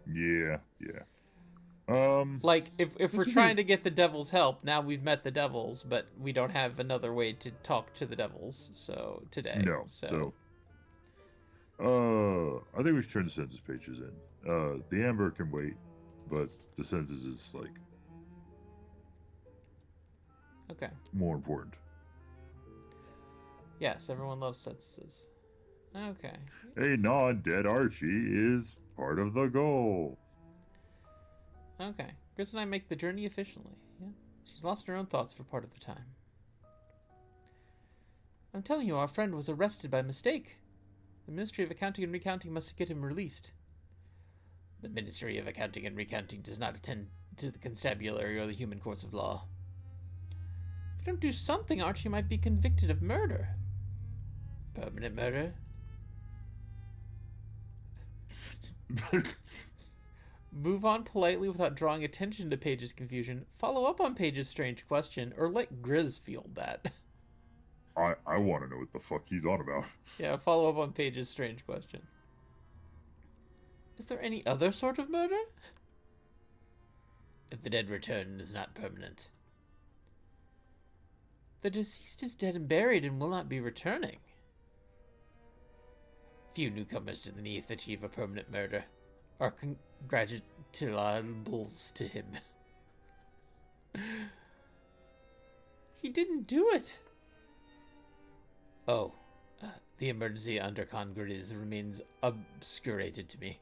Yeah.
Like if we're trying to get the devil's help, now we've met the devils, but we don't have another way to talk to the devils. So today,
no. So I think we should turn the census pages in. The amber can wait, but the census is like
okay.
More important.
Yes, everyone loves censuses. Okay.
A non-dead Archie is part of the goal.
Okay. Chris and I make the journey efficiently. Yeah. She's lost her own thoughts for part of the time. I'm telling you, our friend was arrested by mistake. The Ministry of Accounting and Recounting must get him released. The Ministry of Accounting and Recounting does not attend to the constabulary or the human courts of law. If you don't do something, Archie might be convicted of murder. Permanent murder? Move on politely without drawing attention to Paige's confusion. Follow up on Paige's strange question, or let Grizz field that.
I want to know what the fuck he's on about.
Yeah, follow up on Paige's strange question. Is there any other sort of murder? If the dead return is not permanent. The deceased is dead and buried and will not be returning. Few newcomers to the Neath achieve a permanent murder. Our congratulations to him. He didn't do it. Oh, The emergency under Grizz remains obscurated to me.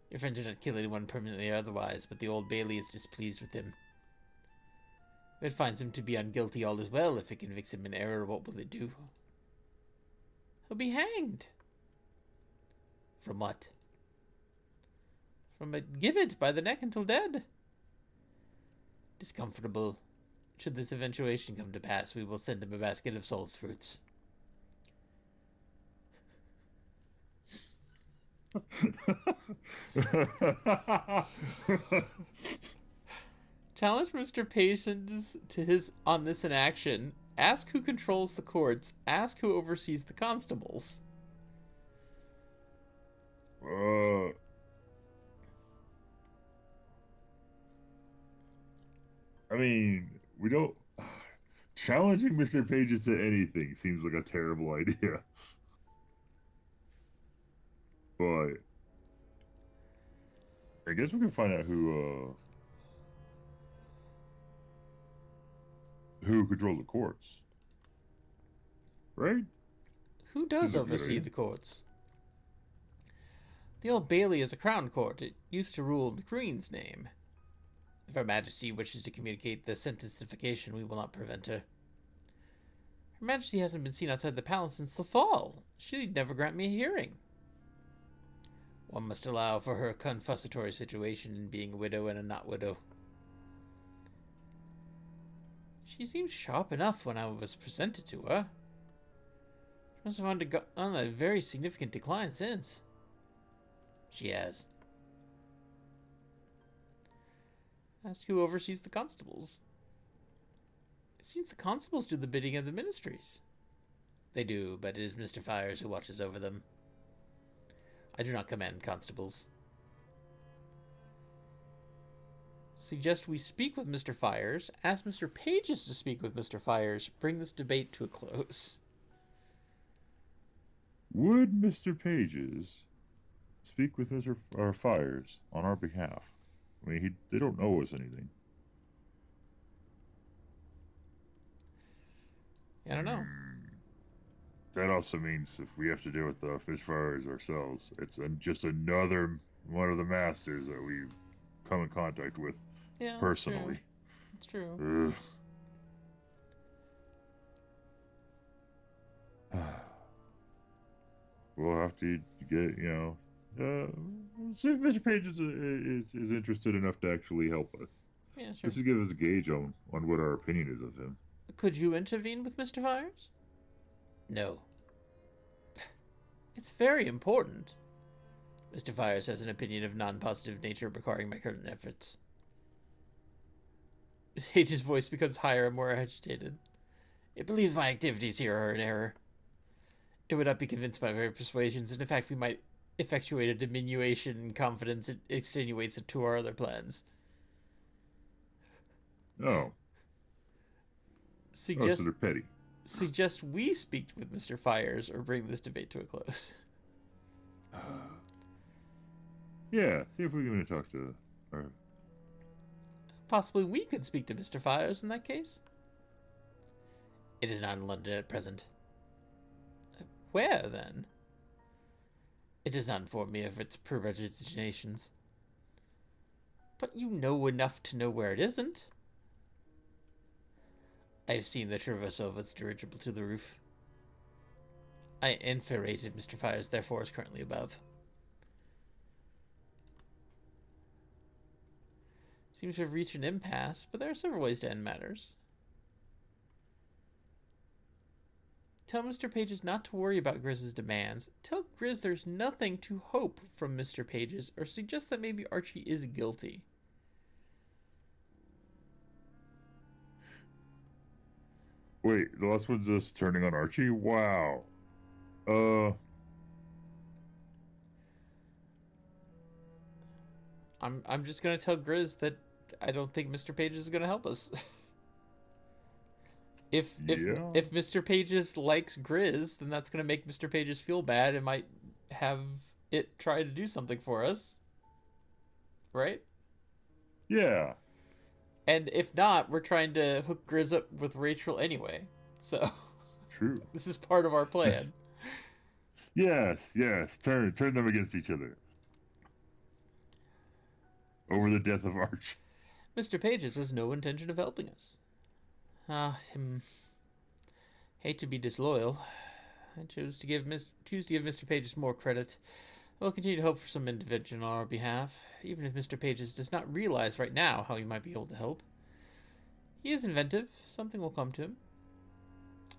Your friend did not kill anyone permanently or otherwise, but the Old Bailey is displeased with him. If it finds him to be unguilty, all is well. If it convicts him in error, what will it do? He'll be hanged. From what? From a gibbet by the neck until dead. Discomfortable. Should this eventuation come to pass, we will send him a basket of soul's fruits. Challenge Mr. Patience to his on this in action. Ask who controls the courts. Ask who oversees the constables.
I mean, we don't... Challenging Mr. Pages to anything seems like a terrible idea. But I guess we can find out who controls the courts. Right?
Who does oversee the courts? The Old Bailey is a crown court. It used to rule in the Queen's name. If Her Majesty wishes to communicate the sententification, we will not prevent her. Her Majesty hasn't been seen outside the palace since the fall. She'd never grant me a hearing. One must allow for her confusatory situation in being a widow and a not widow. She seemed sharp enough when I was presented to her. She must have undergone a very significant decline since. She has. Ask who oversees the constables. It seems the constables do the bidding of the ministries. They do, but it is Mr. Fires who watches over them. I do not command constables. Suggest we speak with Mr. Fires. Ask Mr. Pages to speak with Mr. Fires. Bring this debate to a close.
Would Mr. Pages speak with Mr. Fires on our behalf? I mean, they don't owe us anything.
I don't know.
That also means if we have to deal with the fish fires ourselves, it's just another one of the masters that we come in contact with personally.
It's true.
We'll have to get, see if Mr. Page is interested enough to actually help us.
Yeah, sure.
Just to give us a gauge on what our opinion is of him.
Could you intervene with Mr. Fires? No. It's very important. Mr. Fires has an opinion of non-positive nature requiring my current efforts. Page's voice becomes higher and more agitated. It believes my activities here are in error. It would not be convinced by my persuasions, and in fact we might effectuate a diminution in confidence. It extenuates it to our other plans.
Oh. So they're petty.
Suggest we speak with Mr. Fires or bring this debate to a close.
Yeah, see if we can talk to her.
Possibly we could speak to Mr. Fires in that case. It is not in London at present. Where, then? It does not inform me of its preparations. But you know enough to know where it isn't. I have seen the traversal of its dirigible to the roof. I infuriated Mr. Fires, therefore is currently above. Seems to have reached an impasse, but there are several ways to end matters. Tell Mr. Pages not to worry about Grizz's demands. Tell Grizz there's nothing to hope from Mr. Pages, or suggest that maybe Archie is guilty.
Wait, the last one's just turning on Archie? Wow.
I'm just gonna tell Grizz that I don't think Mr. Pages is gonna help us. If Mr. Pages likes Grizz, then that's gonna make Mr. Pages feel bad and might have it try to do something for us. Right?
Yeah.
And if not, we're trying to hook Grizz up with Rachel anyway. So
True.
This is part of our plan.
Yes, yes. Turn them against each other over the death of Arch.
Mr. Pages has no intention of helping us. Hate to be disloyal. I choose to give Mr. Pages more credit. I will continue to hope for some intervention on our behalf, even if Mr. Pages does not realize right now how he might be able to help. He is inventive. Something will come to him.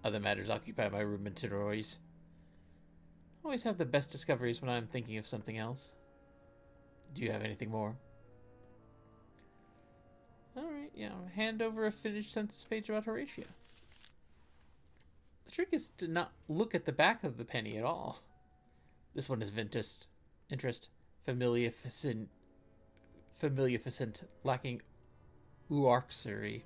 Other matters occupy my ruminations. I always have the best discoveries when I am thinking of something else. Do you have anything more? Alright, yeah. Hand over a finished census page about Horatia. The trick is to not look at the back of the penny at all. This one is interest, familificent, lacking uoxery.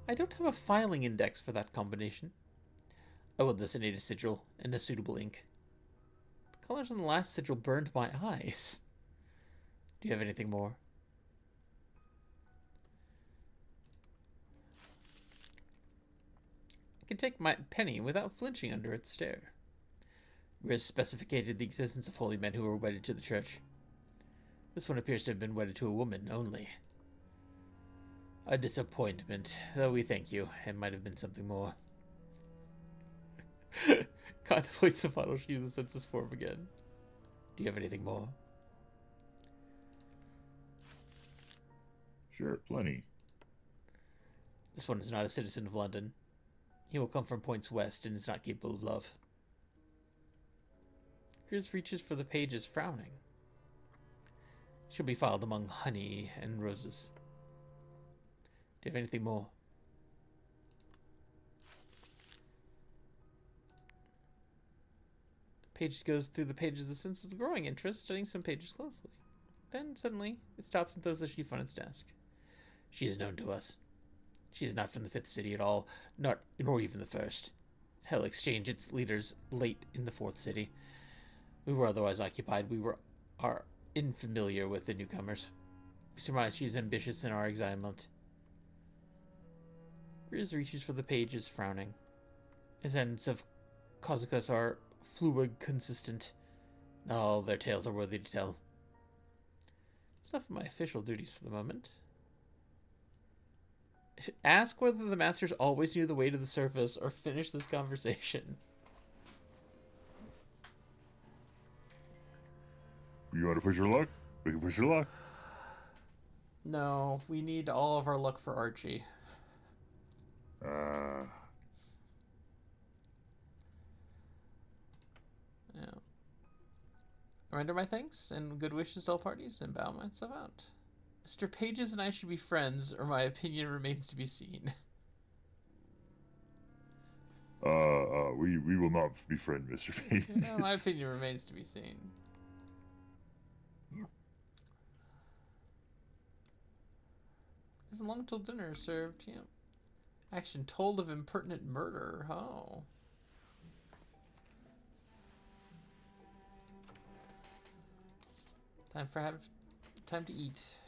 I don't have a filing index for that combination. I will designate a sigil and a suitable ink. The colors on the last sigil burned my eyes. Do you have anything more? I can take my penny without flinching under its stare. Riz specificated the existence of holy men who were wedded to the church. This one appears to have been wedded to a woman only. A disappointment, though we thank you. It might have been something more. Contemplates the final sheet of the census form again. Do you have anything more?
Sure, plenty.
This one is not a citizen of London. He will come from points west and is not capable of love. Grizz reaches for the pages, frowning. She'll be filed among honey and roses. Do you have anything more? Page goes through the pages of the sense of growing interest, studying some pages closely. Then, suddenly, it stops and throws the sheaf on its desk. She is known to us. She is not from the Fifth City at all, nor even the First. Hell exchanged its leaders late in the Fourth City. We were otherwise occupied. We are unfamiliar with the newcomers. We surmise she is ambitious in our excitement. Grizz reaches for the pages, frowning. His ends of Caucus are fluid consistent. Not all their tales are worthy to tell. It's enough of my official duties for the moment. Ask whether the masters always knew the way to the surface, or finish this conversation.
You want to push your luck? We can push your luck.
No, we need all of our luck for Archie. Yeah. I render my thanks and good wishes to all parties and bow myself out. Mr. Pages and I should be friends, or my opinion remains to be seen.
We will not befriend Mr. Pages.
No, my opinion remains to be seen. Isn't long till dinner is served, yeah. Action told of impertinent murder. Oh. Time to eat.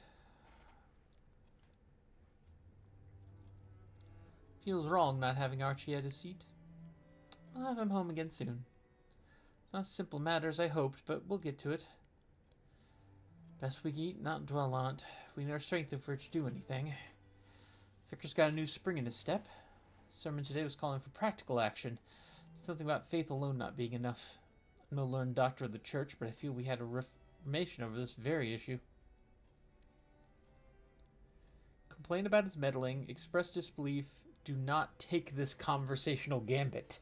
Feels wrong not having Archie at his seat. I'll have him home again soon. It's not as simple a matter as I hoped, but we'll get to it. Best we can eat, not dwell on it. We need our strength if we're to do anything. Vicar's got a new spring in his step. The sermon today was calling for practical action. Something about faith alone not being enough. I'm no learned doctor of the church, but I feel we had a reformation over this very issue. Complain about his meddling, express disbelief, do not take this conversational gambit.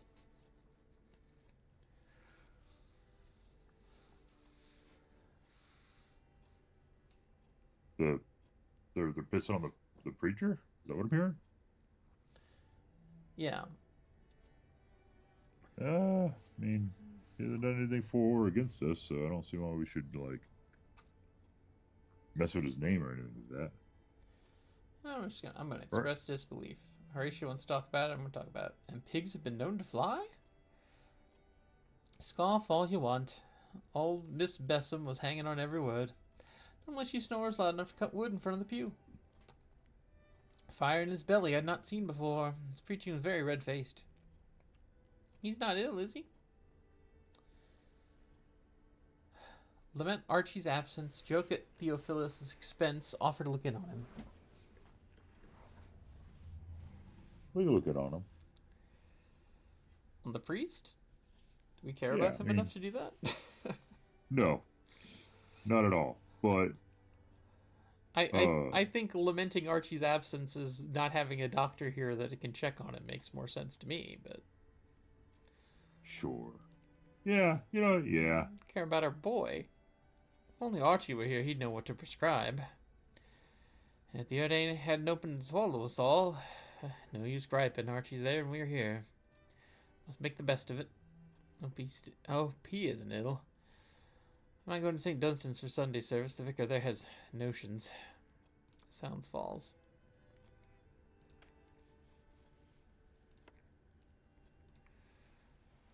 They're pissing on the preacher? Is that what I'm hearing?
Yeah.
I mean, he hasn't done anything for or against us, so I don't see why we should, like, mess with his name or anything like that.
I'm gonna express disbelief. Horatio wants to talk about it, I'm gonna talk about it. And pigs have been known to fly? Scoff all you want. Old Miss Bessem was hanging on every word. Unless she snores loud enough to cut wood in front of the pew. Fire in his belly I'd not seen before. His preaching was very red-faced. He's not ill, is he? Lament Archie's absence, joke at Theophilus' expense, offer to look in on him.
We can look it on him.
On the priest? Do we care
Yeah,
about him enough to do that?
No, not at all. But
I think lamenting Archie's absence is not having a doctor here that can check on him makes more sense to me, but
sure. Yeah, yeah.
care about our boy. If only Archie were here, he'd know what to prescribe. And if the Erde hadn't opened to swallow us all, no use griping. Archie's there and we're here. Must make the best of it. Hope he isn't ill. I'm not going to St. Dunstan's for Sunday service. The vicar there has notions. Sounds falls.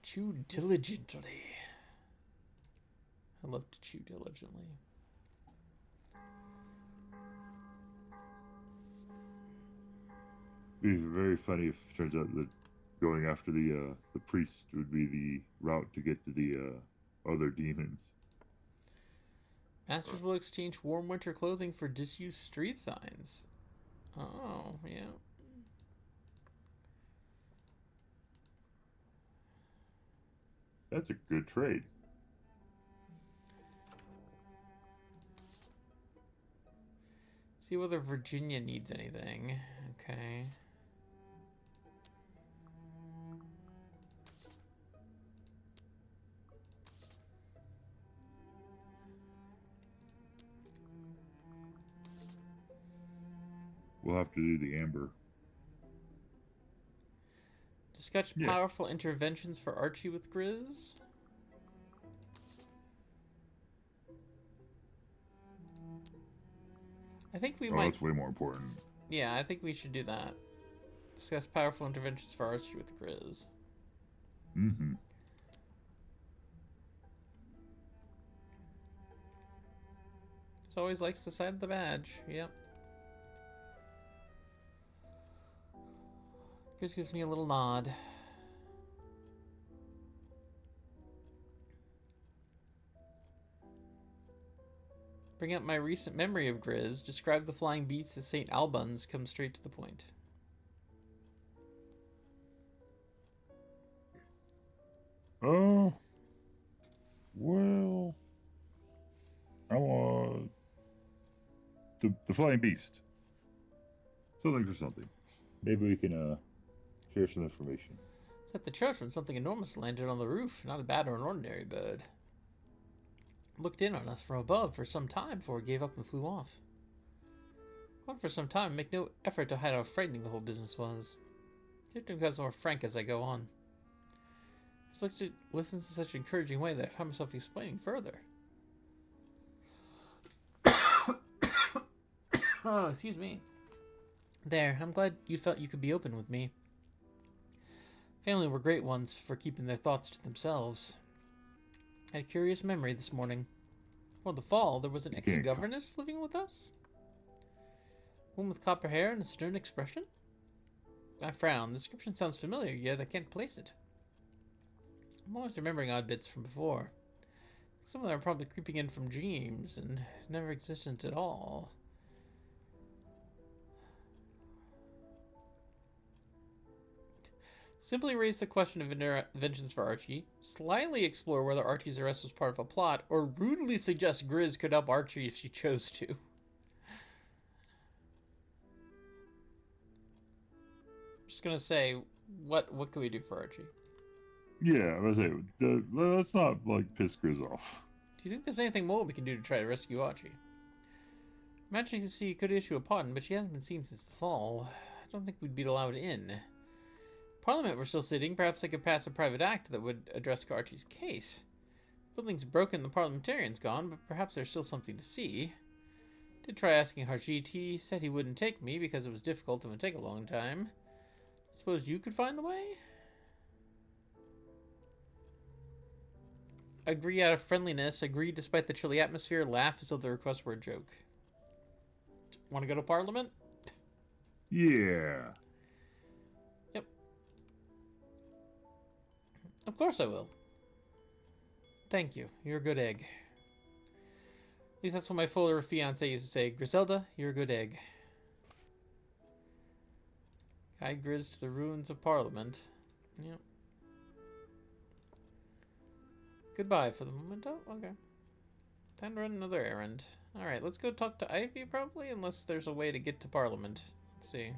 Chew diligently. I love to chew diligently.
It'd be very funny if it turns out that going after the priest would be the route to get to the other demons.
Masters will exchange warm winter clothing for disused street signs. Oh, yeah.
That's a good trade.
See whether Virginia needs anything. Okay.
We'll have to do the amber.
Discuss powerful interventions for Archie with Grizz. I think we might.
That's way more important.
Yeah, I think we should do that. Discuss powerful interventions for Archie with Grizz.
Mm-hmm.
He always likes the side of the badge. Yep. Grizz gives me a little nod. Bring up my recent memory of Grizz. Describe the flying beasts as St. Albans. Come straight to the point.
Oh. Well. I want the flying beast. Something for something. Maybe we can share some information.
It's at the church when something enormous landed on the roof. Not a bat or an ordinary bird. Looked in on us from above for some time before it gave up and flew off. Went for some time, make no effort to hide how frightening the whole business was. It becomes more frank as I go on. He listens in such an encouraging way that I find myself explaining further. Oh, excuse me. There, I'm glad you felt you could be open with me. Family were great ones for keeping their thoughts to themselves. I had a curious memory this morning. Before the fall, there was an ex-governess living with us. A woman with copper hair and a stern expression? I frowned. The description sounds familiar, yet I can't place it. I'm always remembering odd bits from before. Some of them are probably creeping in from dreams and never existent at all. Simply raise the question of interventions for Archie, slyly explore whether Archie's arrest was part of a plot, or rudely suggest Grizz could help Archie if she chose to. I'm just gonna say, what can we do for Archie?
Yeah, I was say, let's not piss Grizz off.
Do you think there's anything more we can do to try to rescue Archie? Majesty could issue a pardon, but she hasn't been seen since the fall. I don't think we'd be allowed in. Parliament were still sitting, perhaps I could pass a private act that would address Archie's case. The building's broken, the parliamentarian's gone, but perhaps there's still something to see. Did try asking Harjit. He said he wouldn't take me because it was difficult and would take a long time. Suppose you could find the way? Agree out of friendliness, agree despite the chilly atmosphere, laugh as though the request were a joke. Want to go to Parliament?
Yeah.
Yep. Of course I will. Thank you. You're a good egg. At least that's what my Fuller fiance used to say. Griselda, you're a good egg. Guide Grizz to the ruins of Parliament. Yep. Goodbye for the moment. Oh, okay. Time to run another errand. Alright, let's go talk to Ivy, probably, unless there's a way to get to Parliament. Let's see.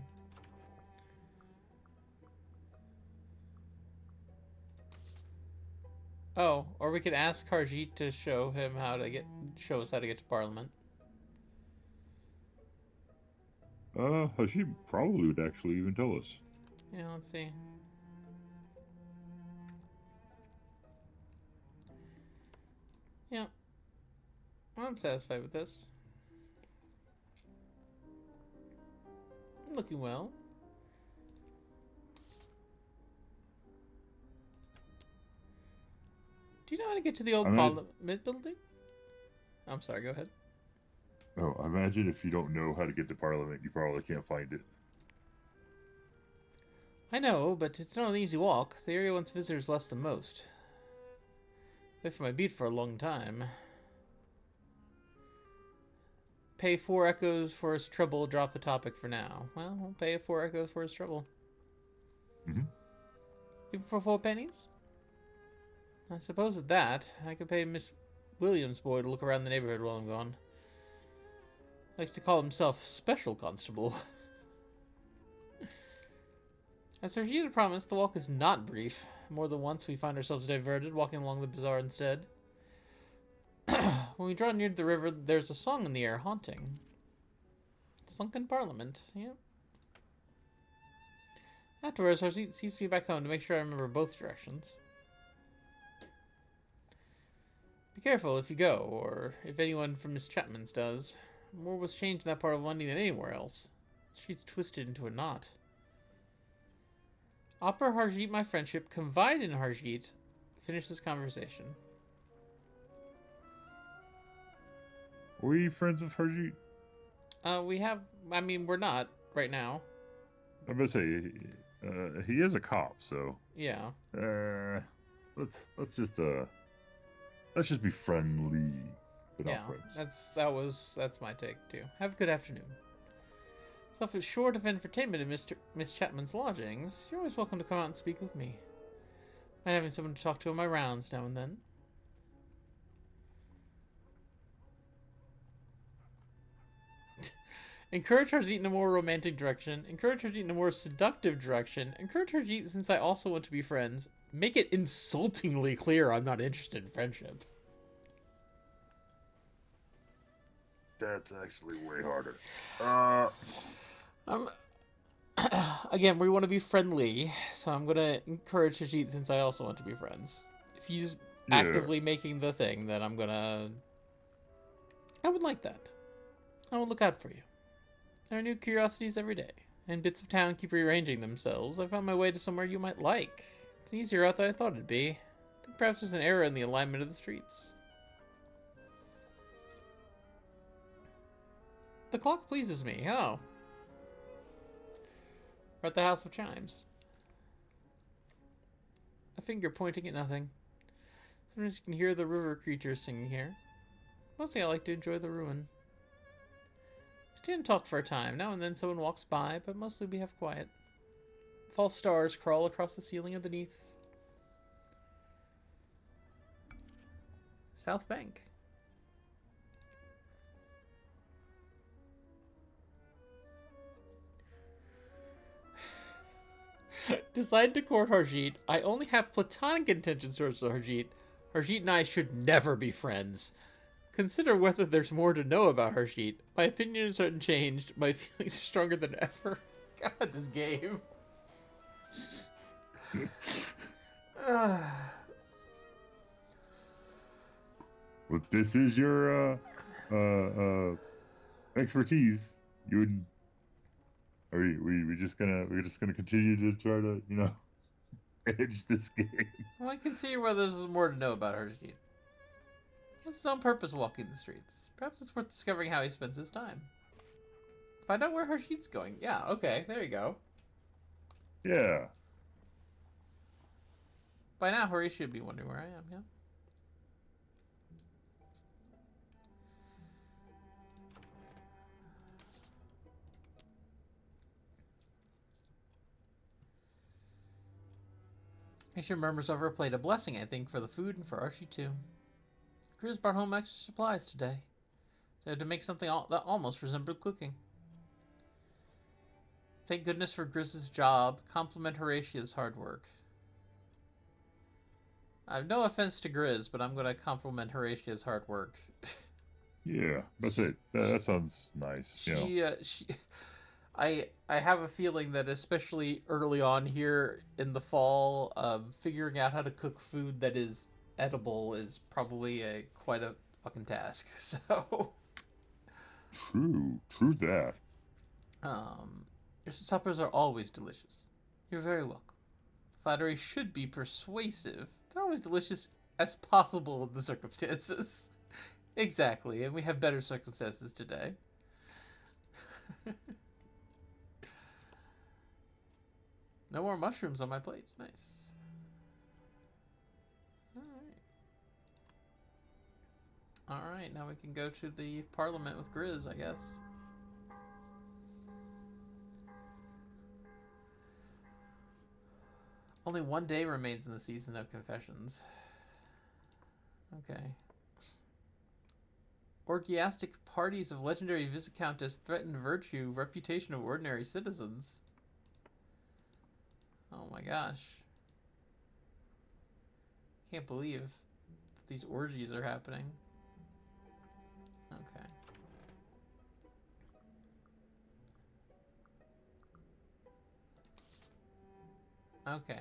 Oh, or we could ask Harjeet to show us how to get to Parliament.
She probably would actually even tell us.
Yeah, let's see. Yeah. I'm satisfied with this. Looking well. Do you know how to get to the old Parliament building? I'm sorry, go ahead.
Oh, I imagine if you don't know how to get to Parliament, you probably can't find it.
I know, but it's not an easy walk. The area wants visitors less than most. Wait for my beat for a long time. Pay 4 echoes for his trouble, drop the topic for now. Well, we'll pay 4 echoes for his trouble.
Mm-hmm.
Even for 4 pennies? I suppose at that, I could pay Miss Williams' boy to look around the neighborhood while I'm gone. Likes to call himself Special Constable. As Harjeet had promised, the walk is not brief. More than once we find ourselves diverted, walking along the bazaar instead. When we draw near the river, there's a song in the air, haunting. Sunken Parliament, yep. Afterwards, Harjeet sees me back home to make sure I remember both directions. Be careful if you go, or if anyone from Miss Chapman's does. More was changed in that part of London than anywhere else. The streets twisted into a knot. Offer Harjeet my friendship, confide in Harjeet, finish this conversation.
Are we friends of Harjeet?
We're not, right now.
I'm gonna say, he is a cop, so...
Yeah.
Let's just be friendly, but not friends.
That's my take, too. Have a good afternoon. So if it's short of entertainment in Miss Chapman's lodgings, you're always welcome to come out and speak with me. I'm having someone to talk to on my rounds now and then. Encourage Harjeet in a more romantic direction. Encourage Harjeet in a more seductive direction. Encourage Harjeet since I also want to be friends. Make it insultingly clear I'm not interested in friendship.
That's actually way harder.
Again, we want to be friendly, so I'm gonna encourage Harjeet since I also want to be friends. If he's actively making the thing, then I would like that. I will look out for you. There are new curiosities every day, and bits of town keep rearranging themselves. I found my way to somewhere you might like. It's an easier route than I thought it'd be. I think perhaps there's an error in the alignment of the streets. The clock pleases me. Oh. We're at the House of Chimes. A finger pointing at nothing. Sometimes you can hear the river creatures singing here. Mostly I like to enjoy the ruin. We stand and talk for a time. Now and then someone walks by, but mostly we have quiet. False stars crawl across the ceiling underneath. South Bank. Decide to court Harjeet. I only have platonic intentions towards Harjeet. Harjeet and I should never be friends. Consider whether there's more to know about Harjeet. My opinion is unchanged. My feelings are stronger than ever. God, this game.
Well, this is your expertise. You would. We're just gonna continue to try to edge this game.
Well, I can see whether there's more to know about Harjeet. He has his own purpose walking the streets. Perhaps it's worth discovering how he spends his time. Find out where Harjeet's going. Yeah, okay, there you go.
Yeah.
By now, Hori should be wondering where I am, yeah? I should murmurs over a plate. A blessing, I think, for the food and for Archie, too. Grizz brought home extra supplies today, so I had to make something that almost resembled cooking. Thank goodness for Grizz's job. Compliment Horatia's hard work. I have no offense to Grizz, but I'm going to compliment Horatia's hard work.
Yeah, that's it. That sounds nice.
I have a feeling that especially early on here in the fall, figuring out how to cook food that is edible is probably quite a fucking task. So,
true that.
Your suppers are always delicious. You're very welcome. Flattery should be persuasive. They're always delicious as possible in the circumstances. Exactly, and we have better circumstances today. No more mushrooms on my plate. Nice. Alright, now we can go to the Parliament with Grizz, I guess. Only one day remains in the season of confessions. Okay. Orgiastic parties of legendary Viscountess threaten virtue, reputation of ordinary citizens. Oh my gosh. Can't believe these orgies are happening. Okay. Okay.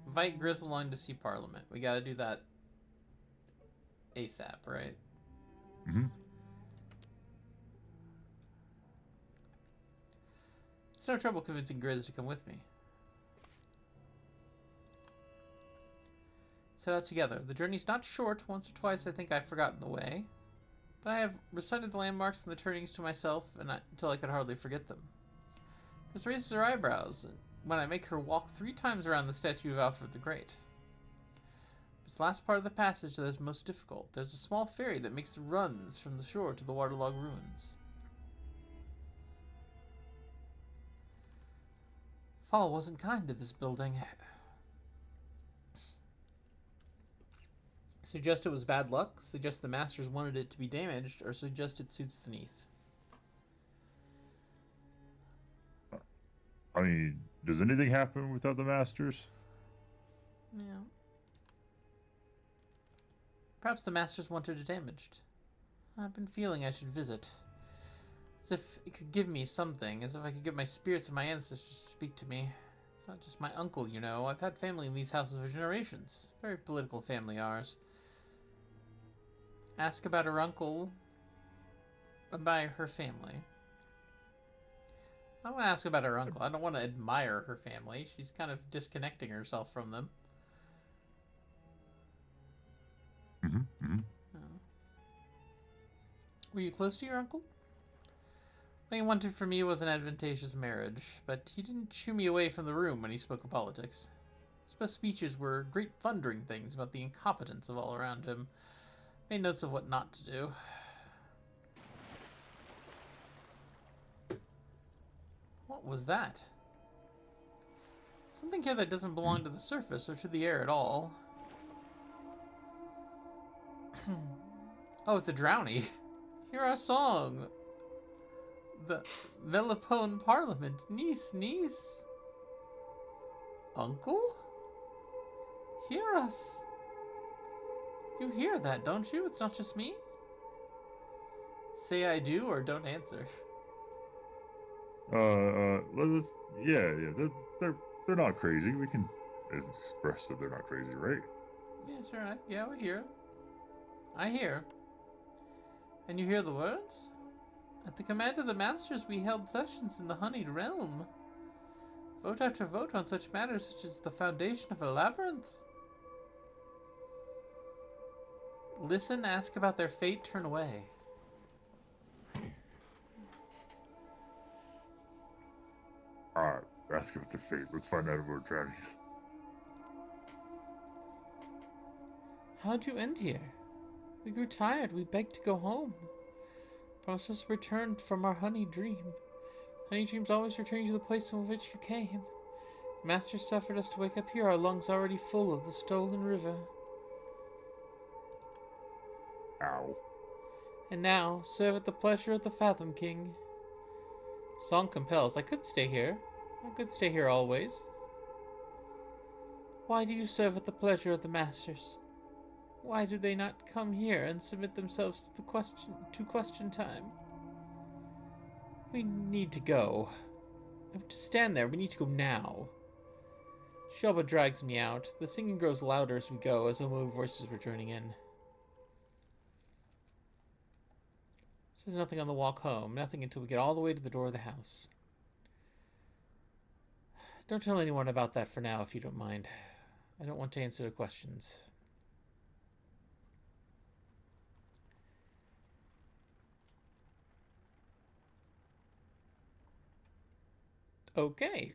Invite Grizz along to see Parliament. We gotta do that ASAP, right?
Mm-hmm.
It's no trouble convincing Grizz to come with me. Set out together. The journey's not short. Once or twice I think I've forgotten the way. But I have recited the landmarks and the turnings to myself until I could hardly forget them. This raises her eyebrows when I make her walk 3 times around the statue of Alfred the Great. It's the last part of the passage that is most difficult. There's a small ferry that makes the runs from the shore to the waterlogged ruins. Fall wasn't kind to this building. Suggest it was bad luck, suggest the masters wanted it to be damaged, or suggest it suits the Neath.
I mean, does anything happen without the masters?
Yeah. Perhaps the masters wanted it damaged. I've been feeling I should visit. As if it could give me something, as if I could get my spirits and my ancestors to speak to me. It's not just my uncle, you know. I've had family in these houses for generations. Very political family, ours. Ask about her uncle and by her family. I want to ask about her uncle. I don't want to admire her family. She's kind of disconnecting herself from them.
Mm-hmm.
Were you close to your uncle? What he wanted for me was an advantageous marriage, but he didn't shoo me away from the room when he spoke of politics. His best speeches were great thundering things about the incompetence of all around him. Made notes of what not to do. What was that? Something here that doesn't belong to the surface or to the air at all. Oh, it's a drowny. Hear our song. The Melopone Parliament. Niece, niece. Uncle? Hear us. You hear that, don't you? It's not just me. Say I do or don't answer.
Let's, yeah, they're not crazy. We can express that they're not crazy, right?
Yeah, sure. Yeah, we hear it. I hear. And you hear the words? At the command of the masters, we held sessions in the honeyed realm. Vote after vote on such matters such as the foundation of a labyrinth. Listen, ask about their fate, turn away.
Alright, ask about their fate. Let's find out about drownies.
How'd you end here? We grew tired, we begged to go home. Promised us a return from our honey dream. Honey dreams always return you to the place from which you came. Master suffered us to wake up here, our lungs already full of the stolen river.
Ow.
And now, serve at the pleasure of the Fathom King. Song compels. I could stay here. I could stay here always. Why do you serve at the pleasure of the masters? Why do they not come here and submit themselves to question time? We need to go. Don't just stand there. We need to go now. Shelba drags me out. The singing grows louder as we go, as the moving voices were joining in. Says nothing on the walk home. Nothing until we get all the way to the door of the house. Don't tell anyone about that for now, if you don't mind. I don't want to answer the questions. Okay.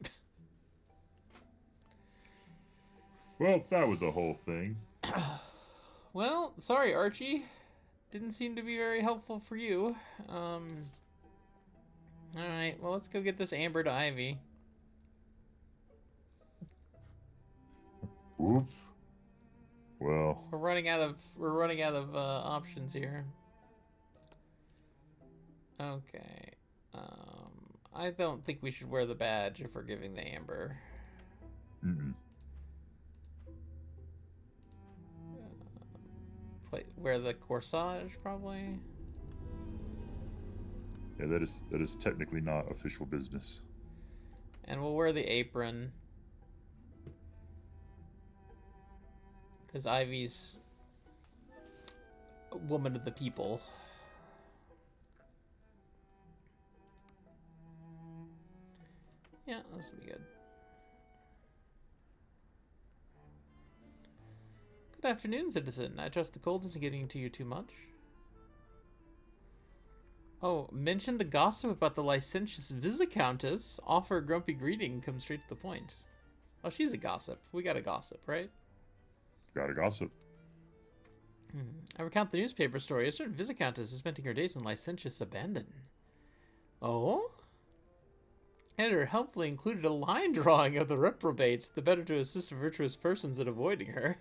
Well, that was the whole thing.
Well, sorry, Archie. Didn't seem to be very helpful for you. Alright, well, let's go get this Amber to Ivy.
Oops. Well.
We're running out of options here. Okay. I don't think we should wear the badge if we're giving the Amber.
Mm-mm.
Wear the corsage, probably.
Yeah, that is technically not official business.
And we'll wear the apron. Because Ivy's a woman of the people. Yeah, this will be good. Good afternoon, citizen. I trust the cold isn't getting to you too much. Oh, mention the gossip about the licentious Viscountess. Offer a grumpy greeting, come straight to the point. Oh, she's a gossip. We gotta gossip, right?
Gotta gossip.
I recount the newspaper story. A certain Viscountess is spending her days in licentious abandon. Oh? Editor helpfully included a line drawing of the reprobates, the better to assist virtuous persons in avoiding her.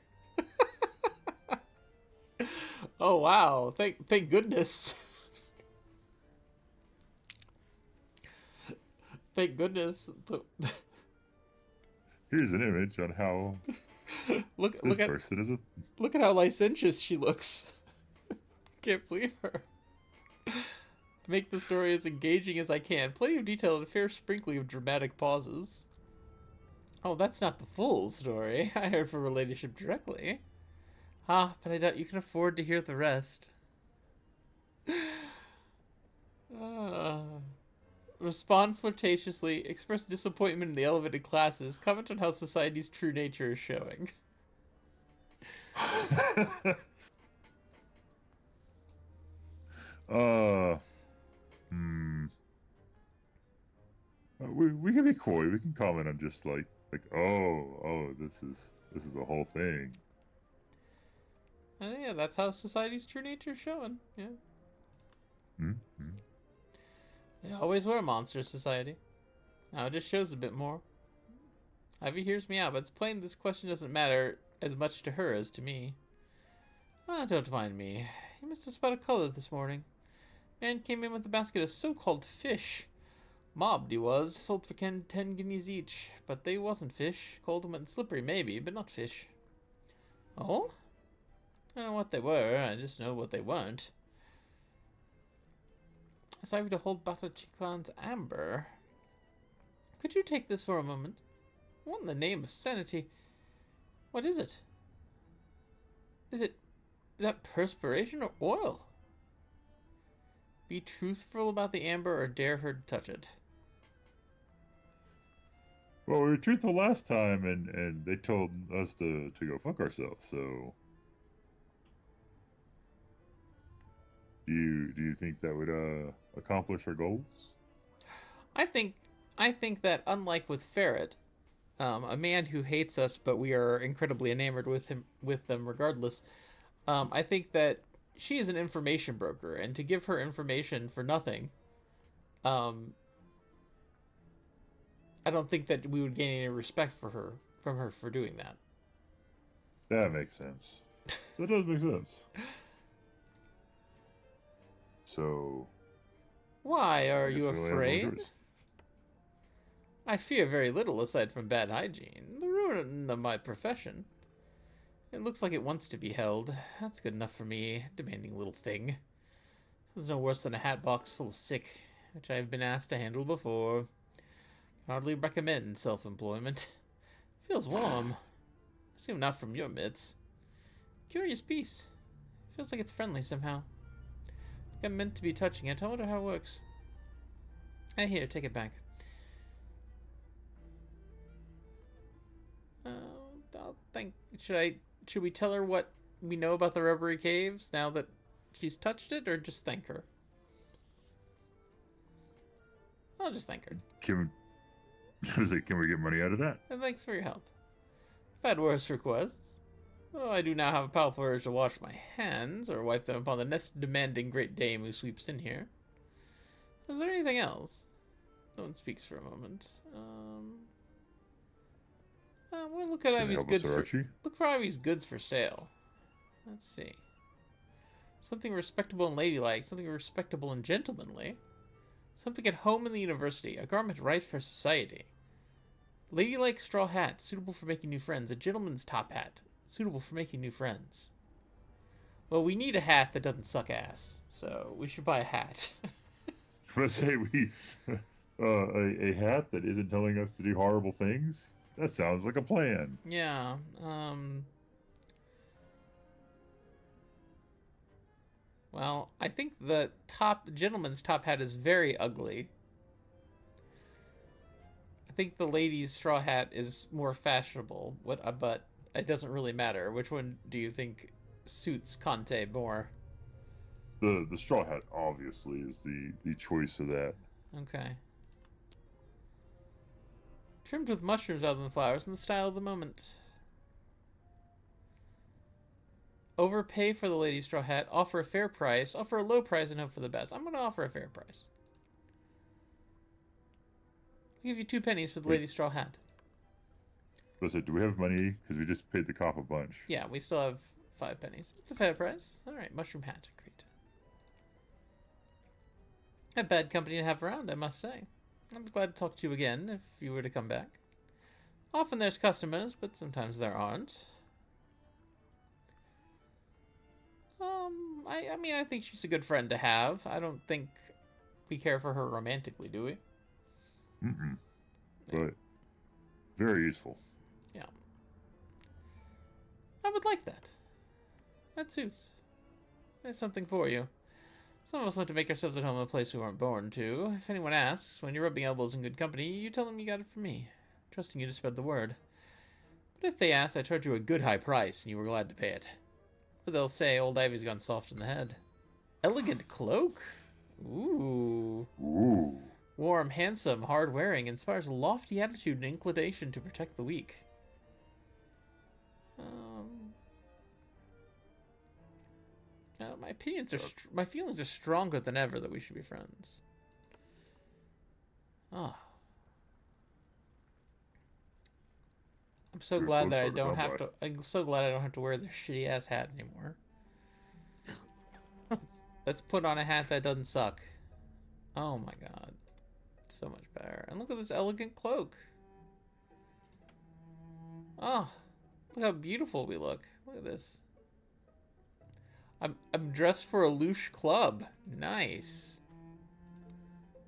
Oh wow! Thank goodness. Thank goodness.
Here's an image on how
look at how licentious she looks. Can't believe her. Make the story as engaging as I can. Plenty of detail and a fair sprinkling of dramatic pauses. Oh, that's not the full story. I heard from her ladyship directly. Ah, but I doubt you can afford to hear the rest. Respond flirtatiously, express disappointment in the elevated classes, comment on how society's true nature is showing.
We can be coy. We can comment on just like oh, this is a whole thing.
Yeah, that's how society's true nature is showing. Yeah.
Mm-hmm.
They always were a monster society. Now it just shows a bit more. Ivy hears me out, but it's plain this question doesn't matter as much to her as to me. Ah, don't mind me. You must have spotted a color this morning. Man came in with a basket of so-called fish. Mobbed he was, sold for 10 guineas each. But they wasn't fish. Cold and wet and slippery maybe, but not fish. Oh? I don't know what they were, I just know what they weren't. It's Ivy to hold Batachiclan's amber. Could you take this for a moment? What in the name of sanity? What is it? Is that perspiration or oil? Be truthful about the amber or dare her to touch it.
Well, we were truthful last time, and they told us to go fuck ourselves. So, do you think that would accomplish our goals?
I think that unlike with Ferret, a man who hates us, but we are incredibly enamored with them regardless. I think that she is an information broker, and to give her information for nothing, I don't think that we would gain any respect from her for doing that.
That makes sense. That does make sense. So,
Why are
I guess
you
we only have one
afraid?
choice.
I fear very little aside from bad hygiene, the ruin of my profession. It looks like it wants to be held. That's good enough for me, demanding little thing. This is no worse than a hat box full of sick, which I have been asked to handle before. Can hardly recommend self-employment. Feels warm. Assume not from your mitts. Curious piece. Feels like it's friendly somehow. I think I'm meant to be touching it. I wonder how it works. Here, take it back. I'll think. Should we tell her what we know about the rubbery caves now that she's touched it, or just thank her? I'll just thank her.
Can we get money out of that?
And thanks for your help. I've had worse requests. Oh, I do now have a powerful urge to wash my hands, or wipe them upon the next demanding great dame who sweeps in here. Is there anything else? No one speaks for a moment. We'll look at Ivy's goods look for Ivy's goods for sale. Let's see. Something respectable and ladylike, something respectable and gentlemanly. Something at home in the university, a garment right for society. Ladylike straw hat, suitable for making new friends. A gentleman's top hat, suitable for making new friends. Well, we need a hat that doesn't suck ass, so we should buy a hat.
Let's say a hat that isn't telling us to do horrible things? That sounds like a plan.
Yeah, well, I think the gentleman's top hat is very ugly. I think the lady's straw hat is more fashionable, but it doesn't really matter. Which one do you think suits Conte more?
The straw hat obviously is the choice of that.
Okay. Trimmed with mushrooms rather than flowers in the style of the moment. Overpay for the lady's straw hat. Offer a fair price. Offer a low price and hope for the best. I'm going to offer a fair price. I'll give you 2 pennies for the lady's straw hat.
So do we have money? Because we just paid the cop a bunch.
Yeah, we still have 5 pennies. It's a fair price. Alright, mushroom hat. Great. A bad company to have around, I must say. I'm glad to talk to you again if you were to come back. Often there's customers, but sometimes there aren't. I mean, I think she's a good friend to have. I don't think we care for her romantically, do we?
Mm-mm. But very useful.
Yeah. I would like that. That suits. There's something for you. Some of us want to make ourselves at home in a place we weren't born to. If anyone asks, when you're rubbing elbows in good company, you tell them you got it from me, trusting you to spread the word. But if they ask, I charge you a good high price, and you were glad to pay it. Or they'll say, old Ivy's gone soft in the head. Elegant cloak? Ooh.
Ooh.
Warm, handsome, hard-wearing, inspires a lofty attitude and inclination to protect the weak. My feelings are stronger than ever that we should be friends. Oh. I'm so glad that I don't have to. I'm so glad I don't have to wear this shitty ass hat anymore. Let's put on a hat that doesn't suck. Oh my god, so much better. And look at this elegant cloak. Oh, look how beautiful we look. Look at this. I'm dressed for a louche club. Nice.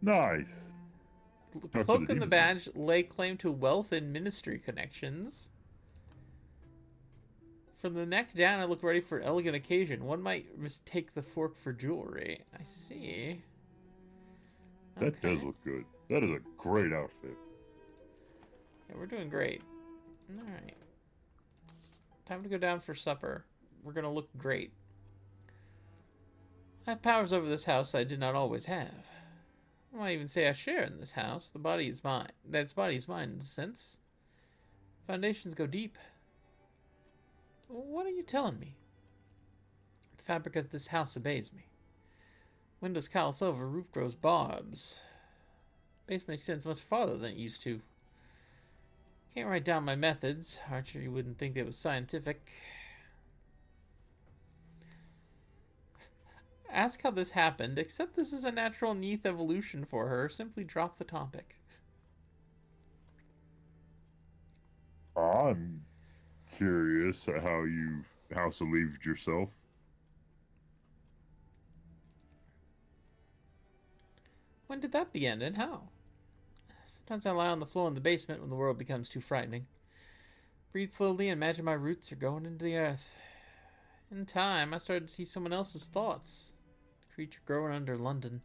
Nice.
The cloak and the badge lay claim to wealth and ministry connections. From the neck down, I look ready for an elegant occasion. One might mistake the fork for jewelry. I see. Okay.
That does look good. That is a great outfit.
Yeah, we're doing great. Alright. Time to go down for supper. We're gonna look great. I have powers over this house I did not always have. I might even say I share in this house. The body is mine. That body is mine in a sense. Foundations go deep. What are you telling me? The fabric of this house obeys me. Windows callous over, roof grows barbs. Base makes sense much farther than it used to. Can't write down my methods. Archery wouldn't think it was scientific. Ask how this happened, except this is a natural neath evolution for her. Simply drop the topic.
I'm curious at how you've house relieved yourself.
When did that begin and how? Sometimes I lie on the floor in the basement when the world becomes too frightening. Breathe slowly and imagine my roots are going into the earth. In time, I started to see someone else's thoughts. The creature growing under London.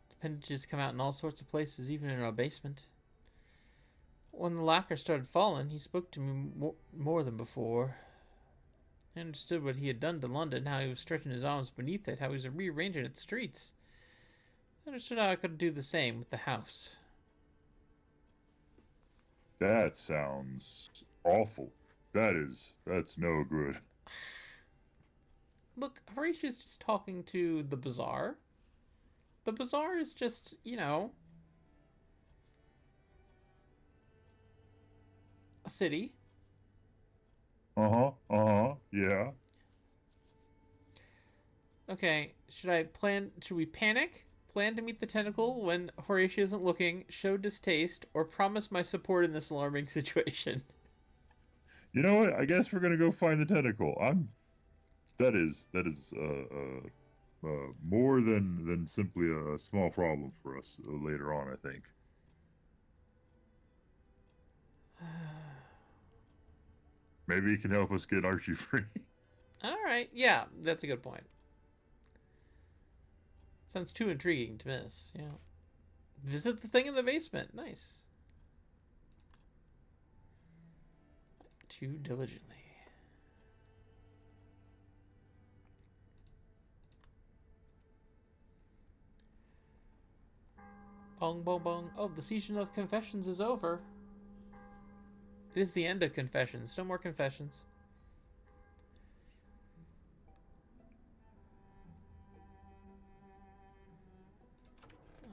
The appendages come out in all sorts of places, even in our basement. When the lacquer started falling, he spoke to me more than before. I understood what he had done to London, how he was stretching his arms beneath it, how he was rearranging its streets. I understood how I could do the same with the house.
That sounds awful. That's no good.
Look, Horatius is just talking to the bazaar. The bazaar is just, a city.
Yeah.
Okay, should we panic? Plan to meet the tentacle when Horatio isn't looking, show distaste, or promise my support in this alarming situation?
You know what? I guess we're gonna go find the tentacle. That is more than simply a small problem for us later on, I think. Maybe he can help us get Archie free.
Alright, yeah, that's a good point. Sounds too intriguing to miss, yeah. Visit the thing in the basement. Nice. Too diligently. Bong, bong, bong. Oh, the season of confessions is over. It is the end of confessions. No more confessions.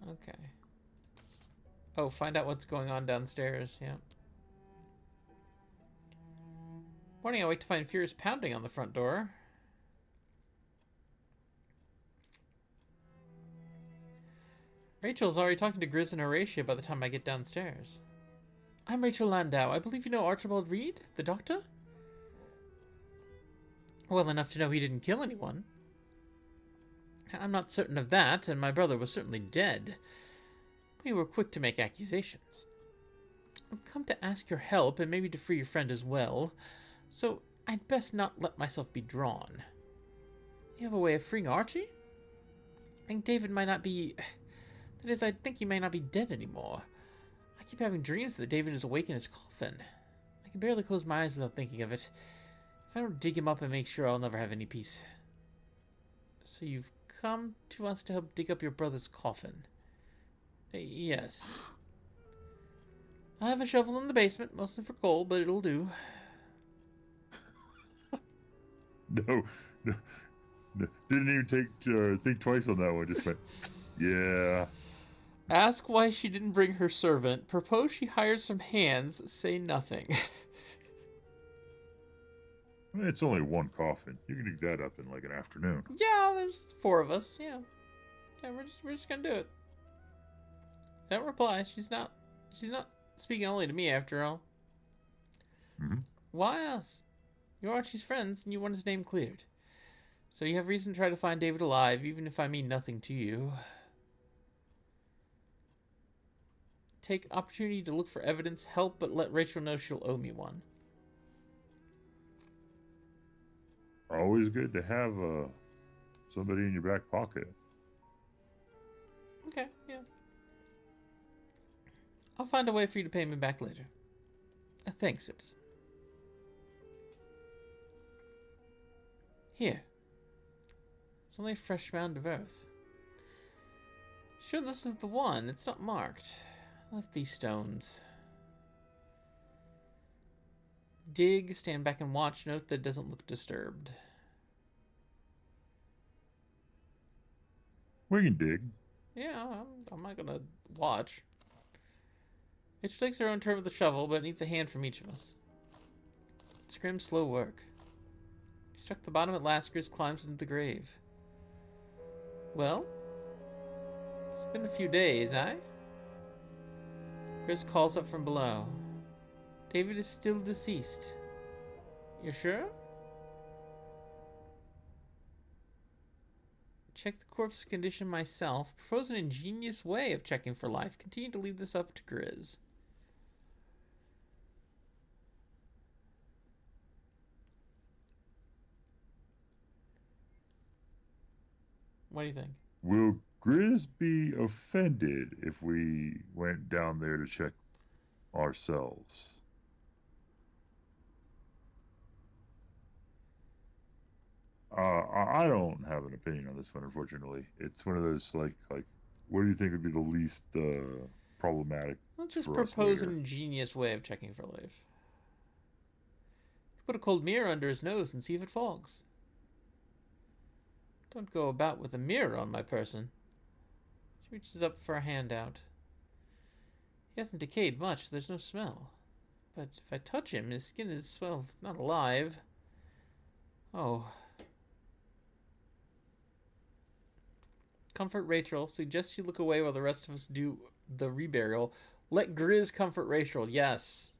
Okay. Oh, find out what's going on downstairs. Yeah. Morning, I wait to find furious pounding on the front door. Rachel's already talking to Grizz and Horatio by the time I get downstairs. I'm Rachel Landau. I believe you know Archibald Reed, the doctor? Well enough to know he didn't kill anyone. I'm not certain of that, and my brother was certainly dead. But you were quick to make accusations. I've come to ask your help, and maybe to free your friend as well, so I'd best not let myself be drawn. You have a way of freeing Archie? I think David might not be... That is, I think he may not be dead anymore. I keep having dreams that David is awake in his coffin. I can barely close my eyes without thinking of it. If I don't dig him up and make sure, I'll never have any peace. So you've come to us to help dig up your brother's coffin? Yes. I have a shovel in the basement, mostly for coal, but it'll do.
No, didn't even think twice on that one. Just went, yeah.
Ask why she didn't bring her servant. Propose she hires some hands. Say nothing.
It's only one coffin. You can dig that up in like an afternoon.
Yeah, there's 4 of us. Yeah, we're just gonna do it. Don't reply. She's not speaking only to me after all.
Mm-hmm.
Why us? You're Archie's friends, and you want his name cleared. So you have reason to try to find David alive, even if I mean nothing to you. Take opportunity to look for evidence, help, but let Rachel know she'll owe me one.
Always good to have somebody in your back pocket.
Okay, yeah. I'll find a way for you to pay me back later. Thanks, citizen. Here. It's only a fresh mound of earth. Sure, this is the one. It's not marked. I left these stones. Dig, stand back and watch. Note that it doesn't look disturbed.
We can dig.
Yeah, I'm not gonna watch. Each takes her own turn with the shovel, but it needs a hand from each of us. It's grim, slow work. You struck the bottom at last. Grizz climbs into the grave. Well? It's been a few days, eh? Grizz calls up from below. David is still deceased. You're sure? Check the corpse's condition myself. Propose an ingenious way of checking for life. Continue to leave this up to Grizz. What do you think?
Will Grizz be offended if we went down there to check ourselves? I don't have an opinion on this one, unfortunately. It's one of those like, what do you think would be the least problematic?
Let's just
for us
propose
later?
an ingenious way of checking for life. Put a cold mirror under his nose and see if it fogs. Don't go about with a mirror on my person. She reaches up for a handout. He hasn't decayed much, there's no smell. But if I touch him, his skin is, well, not alive. Oh. Comfort Rachel. Suggests you look away while the rest of us do the reburial. Let Grizz comfort Rachel. Yes.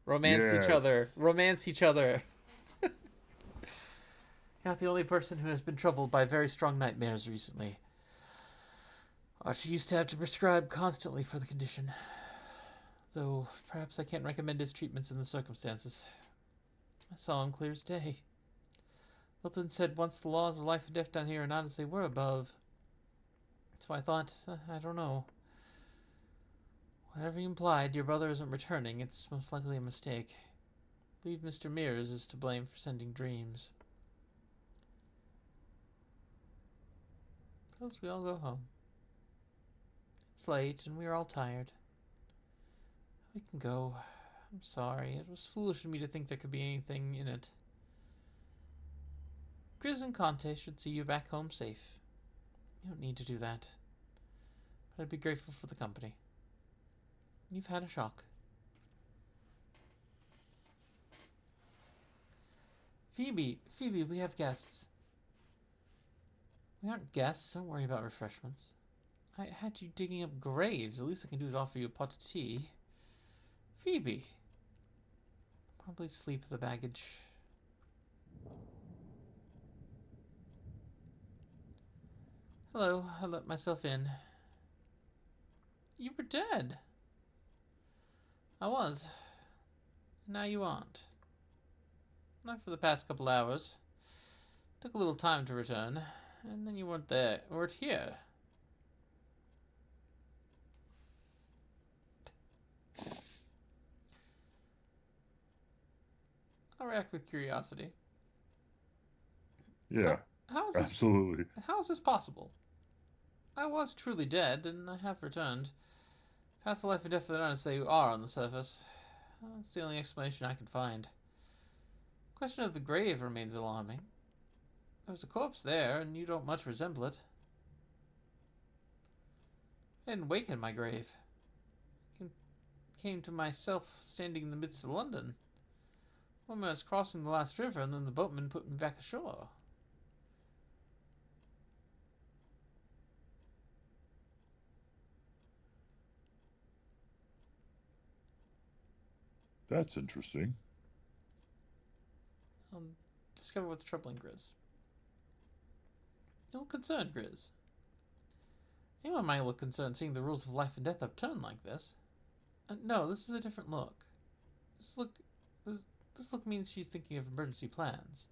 Romance each other. Romance each other. You're not the only person who has been troubled by very strong nightmares recently. Archie used to have to prescribe constantly for the condition. Though, perhaps I can't recommend his treatments in the circumstances. I saw him clear as day. Milton said once the laws of life and death down here are not as they were above. So I thought, I don't know. Whatever you implied, your brother isn't returning. It's most likely a mistake. I believe Mr. Mears is to blame for sending dreams. Suppose we all go home. It's late, and we are all tired. We can go. I'm sorry. It was foolish of me to think there could be anything in it. Grizz and Conte should see you back home safe. You don't need to do that. But I'd be grateful for the company. You've had a shock. Phoebe, we have guests. We aren't guests. Don't worry about refreshments. I had you digging up graves. The least I can do is offer you a pot of tea. Phoebe. Probably sleep with the baggage. Hello, I let myself in. You were dead. I was. Now you aren't. Not for the past couple hours. Took a little time to return, and then you weren't here. I'll react with curiosity.
Yeah,
How is this?
absolutely.
How is this possible? I was truly dead, and I have returned. Past the life and death of the nun as they are on the surface. That's the only explanation I can find. The question of the grave remains alarming. There's a corpse there, and you don't much resemble it. I didn't wake in my grave. I came to myself standing in the midst of London. When I was crossing the last river, and then the boatman put me back ashore.
That's interesting.
I'll discover what's troubling Grizz. You look concerned, Grizz. Anyone might look concerned seeing the rules of life and death upturned like this. No, this is a different look. This look means she's thinking of emergency plans.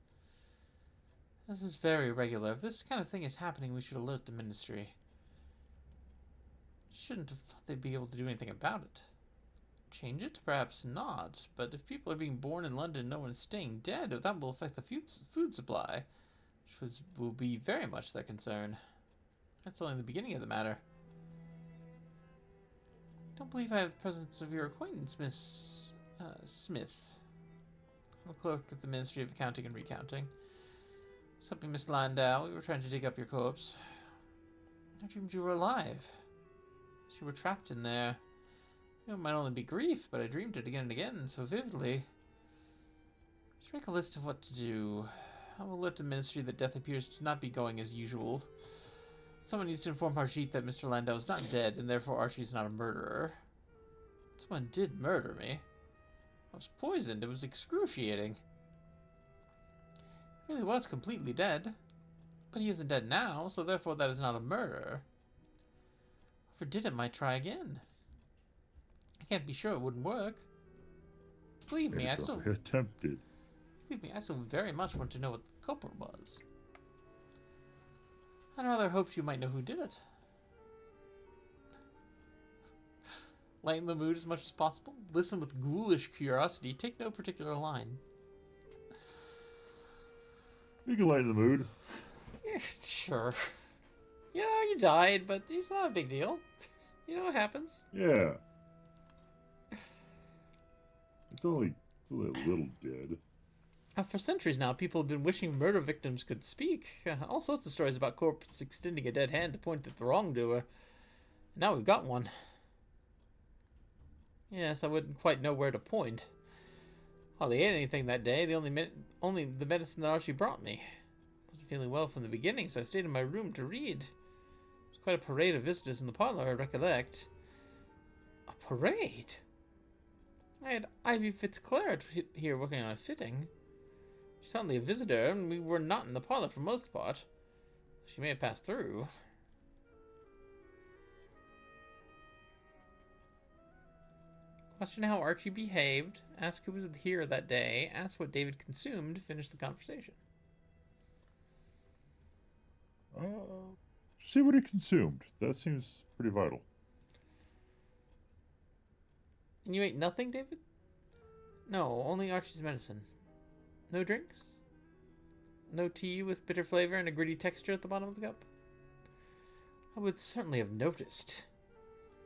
This is very irregular. If this kind of thing is happening, we should alert the ministry. Shouldn't have thought they'd be able to do anything about it. Change it? Perhaps not. But if people are being born in London and no one is staying dead, that will affect the food supply, which will be very much their concern. That's only the beginning of the matter. I don't believe I have the presence of your acquaintance, Miss Smith. I'm a clerk at the Ministry of Accounting and Recounting. Something, Miss Landau. We were trying to dig up your corpse. I dreamed you were alive. You were trapped in there. It might only be grief, but I dreamed it again and again, so vividly. I should make a list of what to do. I will alert the ministry that death appears to not be going as usual. Someone needs to inform Harjeet that Mr. Landau is not dead, and therefore Archie is not a murderer. Someone did murder me. I was poisoned. It was excruciating. He really was completely dead. But he isn't dead now, so therefore that is not a murder. Whoever did it might try again. I can't be sure it wouldn't work. Believe me, I still very much want to know what the culprit was. I rather hoped you might know who did it. Lighten the mood as much as possible. Listen with ghoulish curiosity. Take no particular line.
You can lighten the mood.
Yeah, sure. You know, you died, but it's not a big deal. You know what happens.
Yeah. It's only a little dead.
For centuries now, people have been wishing murder victims could speak. All sorts of stories about corpses extending a dead hand to point at the wrongdoer. Now we've got one. Yes, I wouldn't quite know where to point. Hardly ate anything that day. Only the medicine that Archie brought me. Wasn't feeling well from the beginning, so I stayed in my room to read. It was quite a parade of visitors in the parlor, I recollect. A parade? I had Ivy Fitzclarence here working on a fitting. She's certainly a visitor, and we were not in the parlor for most part. She may have passed through. Question how Archie behaved. Ask who was here that day. Ask what David consumed. Finish the conversation.
See what he consumed. That seems pretty vital.
And you ate nothing, David? No, only Archie's medicine. No drinks? No tea with bitter flavor and a gritty texture at the bottom of the cup? I would certainly have noticed.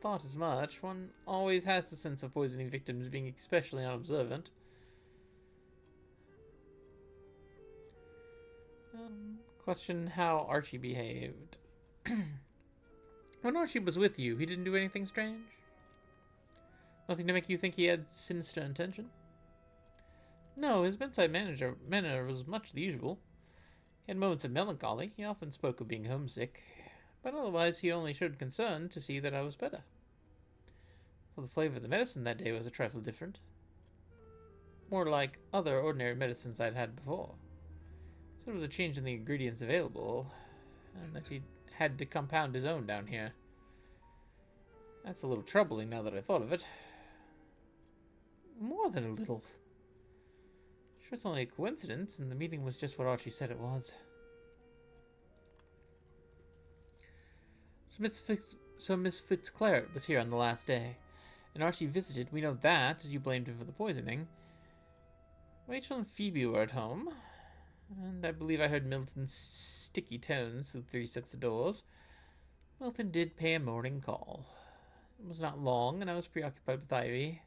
Thought as much. One always has the sense of poisoning victims being especially unobservant. Question how Archie behaved. When Archie was with you, he didn't do anything strange? Nothing to make you think he had sinister intention? No, his bedside manner was much the usual. He had moments of melancholy. He often spoke of being homesick. But otherwise he only showed concern to see that I was better. Well, the flavor of the medicine that day was a trifle different. More like other ordinary medicines I'd had before. Said it was a change in the ingredients available, and that he had to compound his own down here. That's a little troubling now that I thought of it. More than a little. Sure, it's only a coincidence, and the meeting was just what Archie said it was. So Miss Fitzclarence was here on the last day, and Archie visited. We know that, as you blamed him for the poisoning. Rachel and Phoebe were at home, and I believe I heard Milton's sticky tones through 3 sets of doors. Milton did pay a morning call. It was not long, and I was preoccupied with Ivy.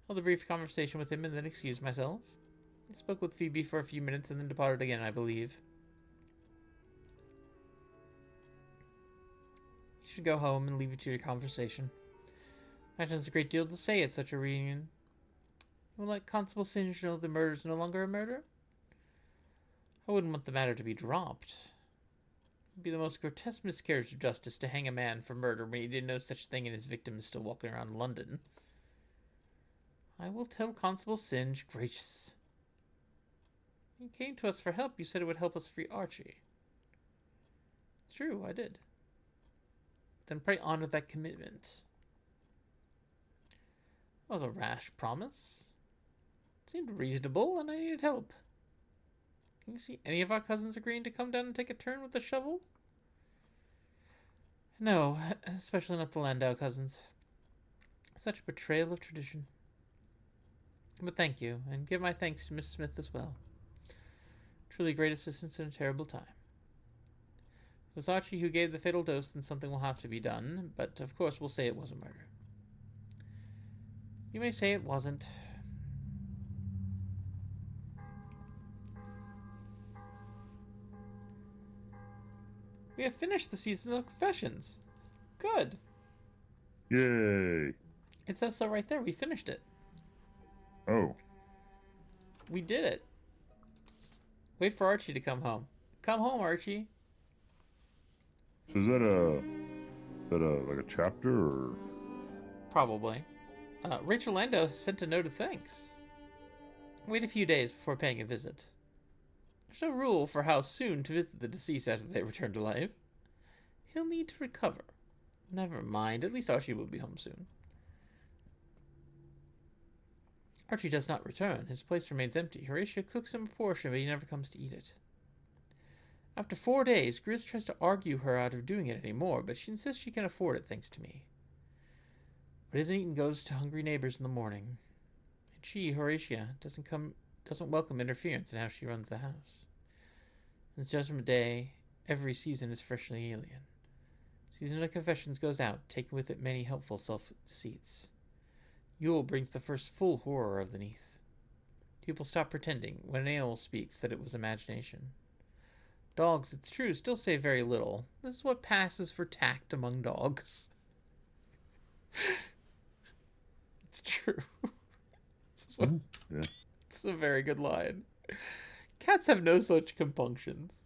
Held a brief conversation with him and then excused myself. I spoke with Phoebe for a few minutes and then departed again, I believe. You should go home and leave it to your conversation. Imagine there's a great deal to say at such a reunion. You will let Constable Singe know the murder is no longer a murder? I wouldn't want the matter to be dropped. It would be the most grotesque miscarriage of justice to hang a man for murder when he did no such thing and his victim is still walking around London. I will tell Constable Singe. Gracious. You came to us for help. You said it would help us free Archie. It's true, I did. Then pray honor that commitment. That was a rash promise. It seemed reasonable, and I needed help. Can you see any of our cousins agreeing to come down and take a turn with the shovel? No, especially not the Landau cousins. Such a betrayal of tradition. But thank you, and give my thanks to Miss Smith as well. Truly great assistance in a terrible time. It was Archie who gave the fatal dose, then something will have to be done, but of course we'll say it was a murder. You may say it wasn't. We have finished the season of confessions. Good.
Yay.
It says so right there. We finished it.
Oh,
We did it. Wait for Archie to come home. Come home, Archie.
so is that like a chapter or?
Probably. Rachel Lando sent a note of thanks. Wait a few days before paying a visit. There's no rule for how soon to visit the deceased after they return to life. He'll need to recover. Never mind, at least Archie will be home soon. Archie does not return. His place remains empty. Horatia cooks him a portion, but he never comes to eat it. After 4 days, Grizz tries to argue her out of doing it anymore, but she insists she can afford it thanks to me. What isn't eaten goes to hungry neighbors in the morning. And she, Horatia, doesn't welcome interference in how she runs the house. Since Judgment Day, every season is freshly alien. Season of Confessions goes out, taking with it many helpful self-deceits. Yule brings the first full horror of the Neath. People stop pretending when an animal speaks that it was imagination. Dogs, it's true, still say very little. This is what passes for tact among dogs. It's true.
Yeah.
It's a very good line. Cats have no such compunctions.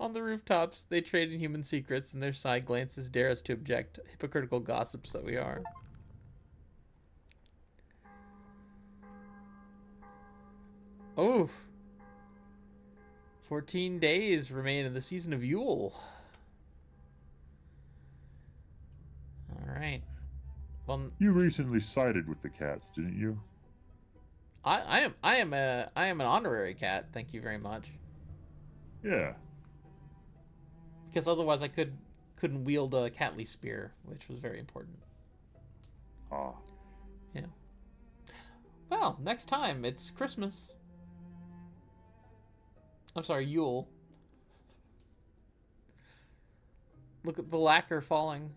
On the rooftops, they trade in human secrets, and their side glances dare us to object, hypocritical gossips that we are. Oh. 14 days remain in the season of Yule. Alright. Well,
You recently sided with the cats, didn't you?
I am an honorary cat, thank you very much.
Yeah.
Because otherwise I couldn't wield a Catley spear, which was very important.
Ah.
Yeah. Well, next time it's Christmas. I'm sorry, Yule. Look at the lacquer falling.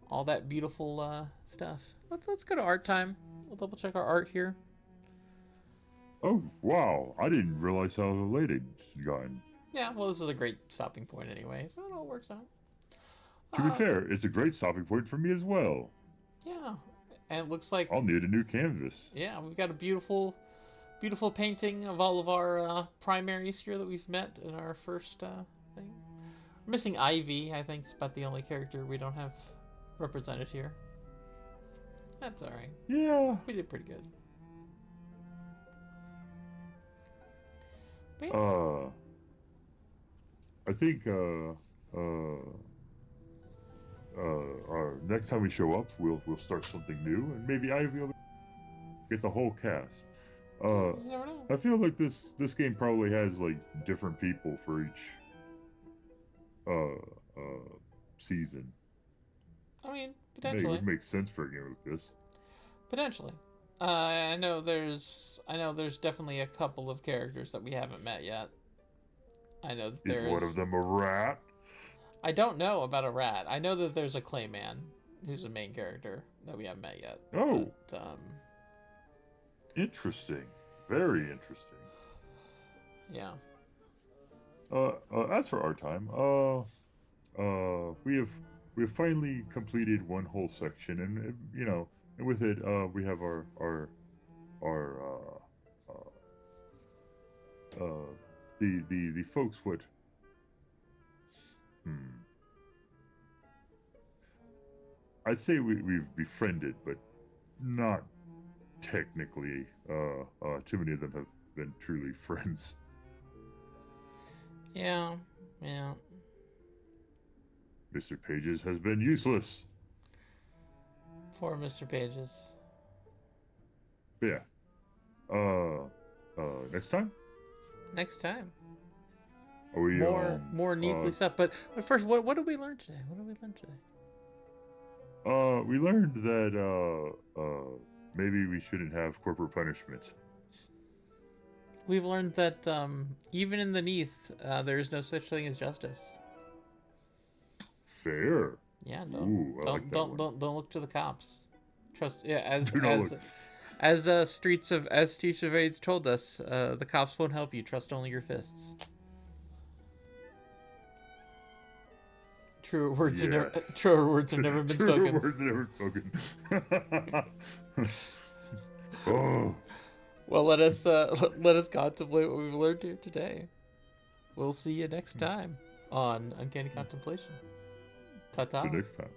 All that beautiful stuff. Let's go to art time. We'll double check our art here.
Oh, wow. I didn't realize how late it had gotten.
Yeah, well, this is a great stopping point anyway, so it all works out.
To be fair, it's a great stopping point for me as well.
Yeah, and it looks like
I'll need a new canvas.
yeah, we've got a beautiful painting of all of our primaries here that we've met in our first thing. We're missing Ivy. I think is about the only character we don't have represented here. That's all right.
Yeah.
We did pretty good. But yeah.
I think next time we show up, we'll start something new, and maybe Ivy will get the whole cast.
You never know.
I feel like this game probably has like different people for each season.
I mean,
It
potentially.
would make sense for a game like this.
Potentially. I know there's definitely a couple of characters that we haven't met yet. I know that
Is one of them a rat?
I don't know about a rat. I know that there's a Clayman who's a main character that we haven't met yet.
Oh.
But,
Interesting. Very interesting.
yeah.
As for our time, we have finally completed one whole section, and and with it, we have the folks what. I'd say we've befriended, but not technically. Too many of them have been truly friends.
Yeah.
Mr. Pages has been useless.
Poor Mr. Pages.
But yeah. Next time?
Next time.
Are we
more neatly stuff. But first, what did we learn today?
We learned that maybe we shouldn't have corporal punishment.
We've learned that even in the Neath, there is no such thing as justice.
Fair.
Yeah,
Don't
don't look to the cops. Trust as Streets of Rage told us, the cops won't help you. Trust only your fists. Truer words have never
Yes.
truer words have never been
Truer
spoken.
words never spoken. Oh,
Well, let us contemplate what we've learned here today. We'll see you next time on Uncanny Contemplation. Ta-ta.
till next time.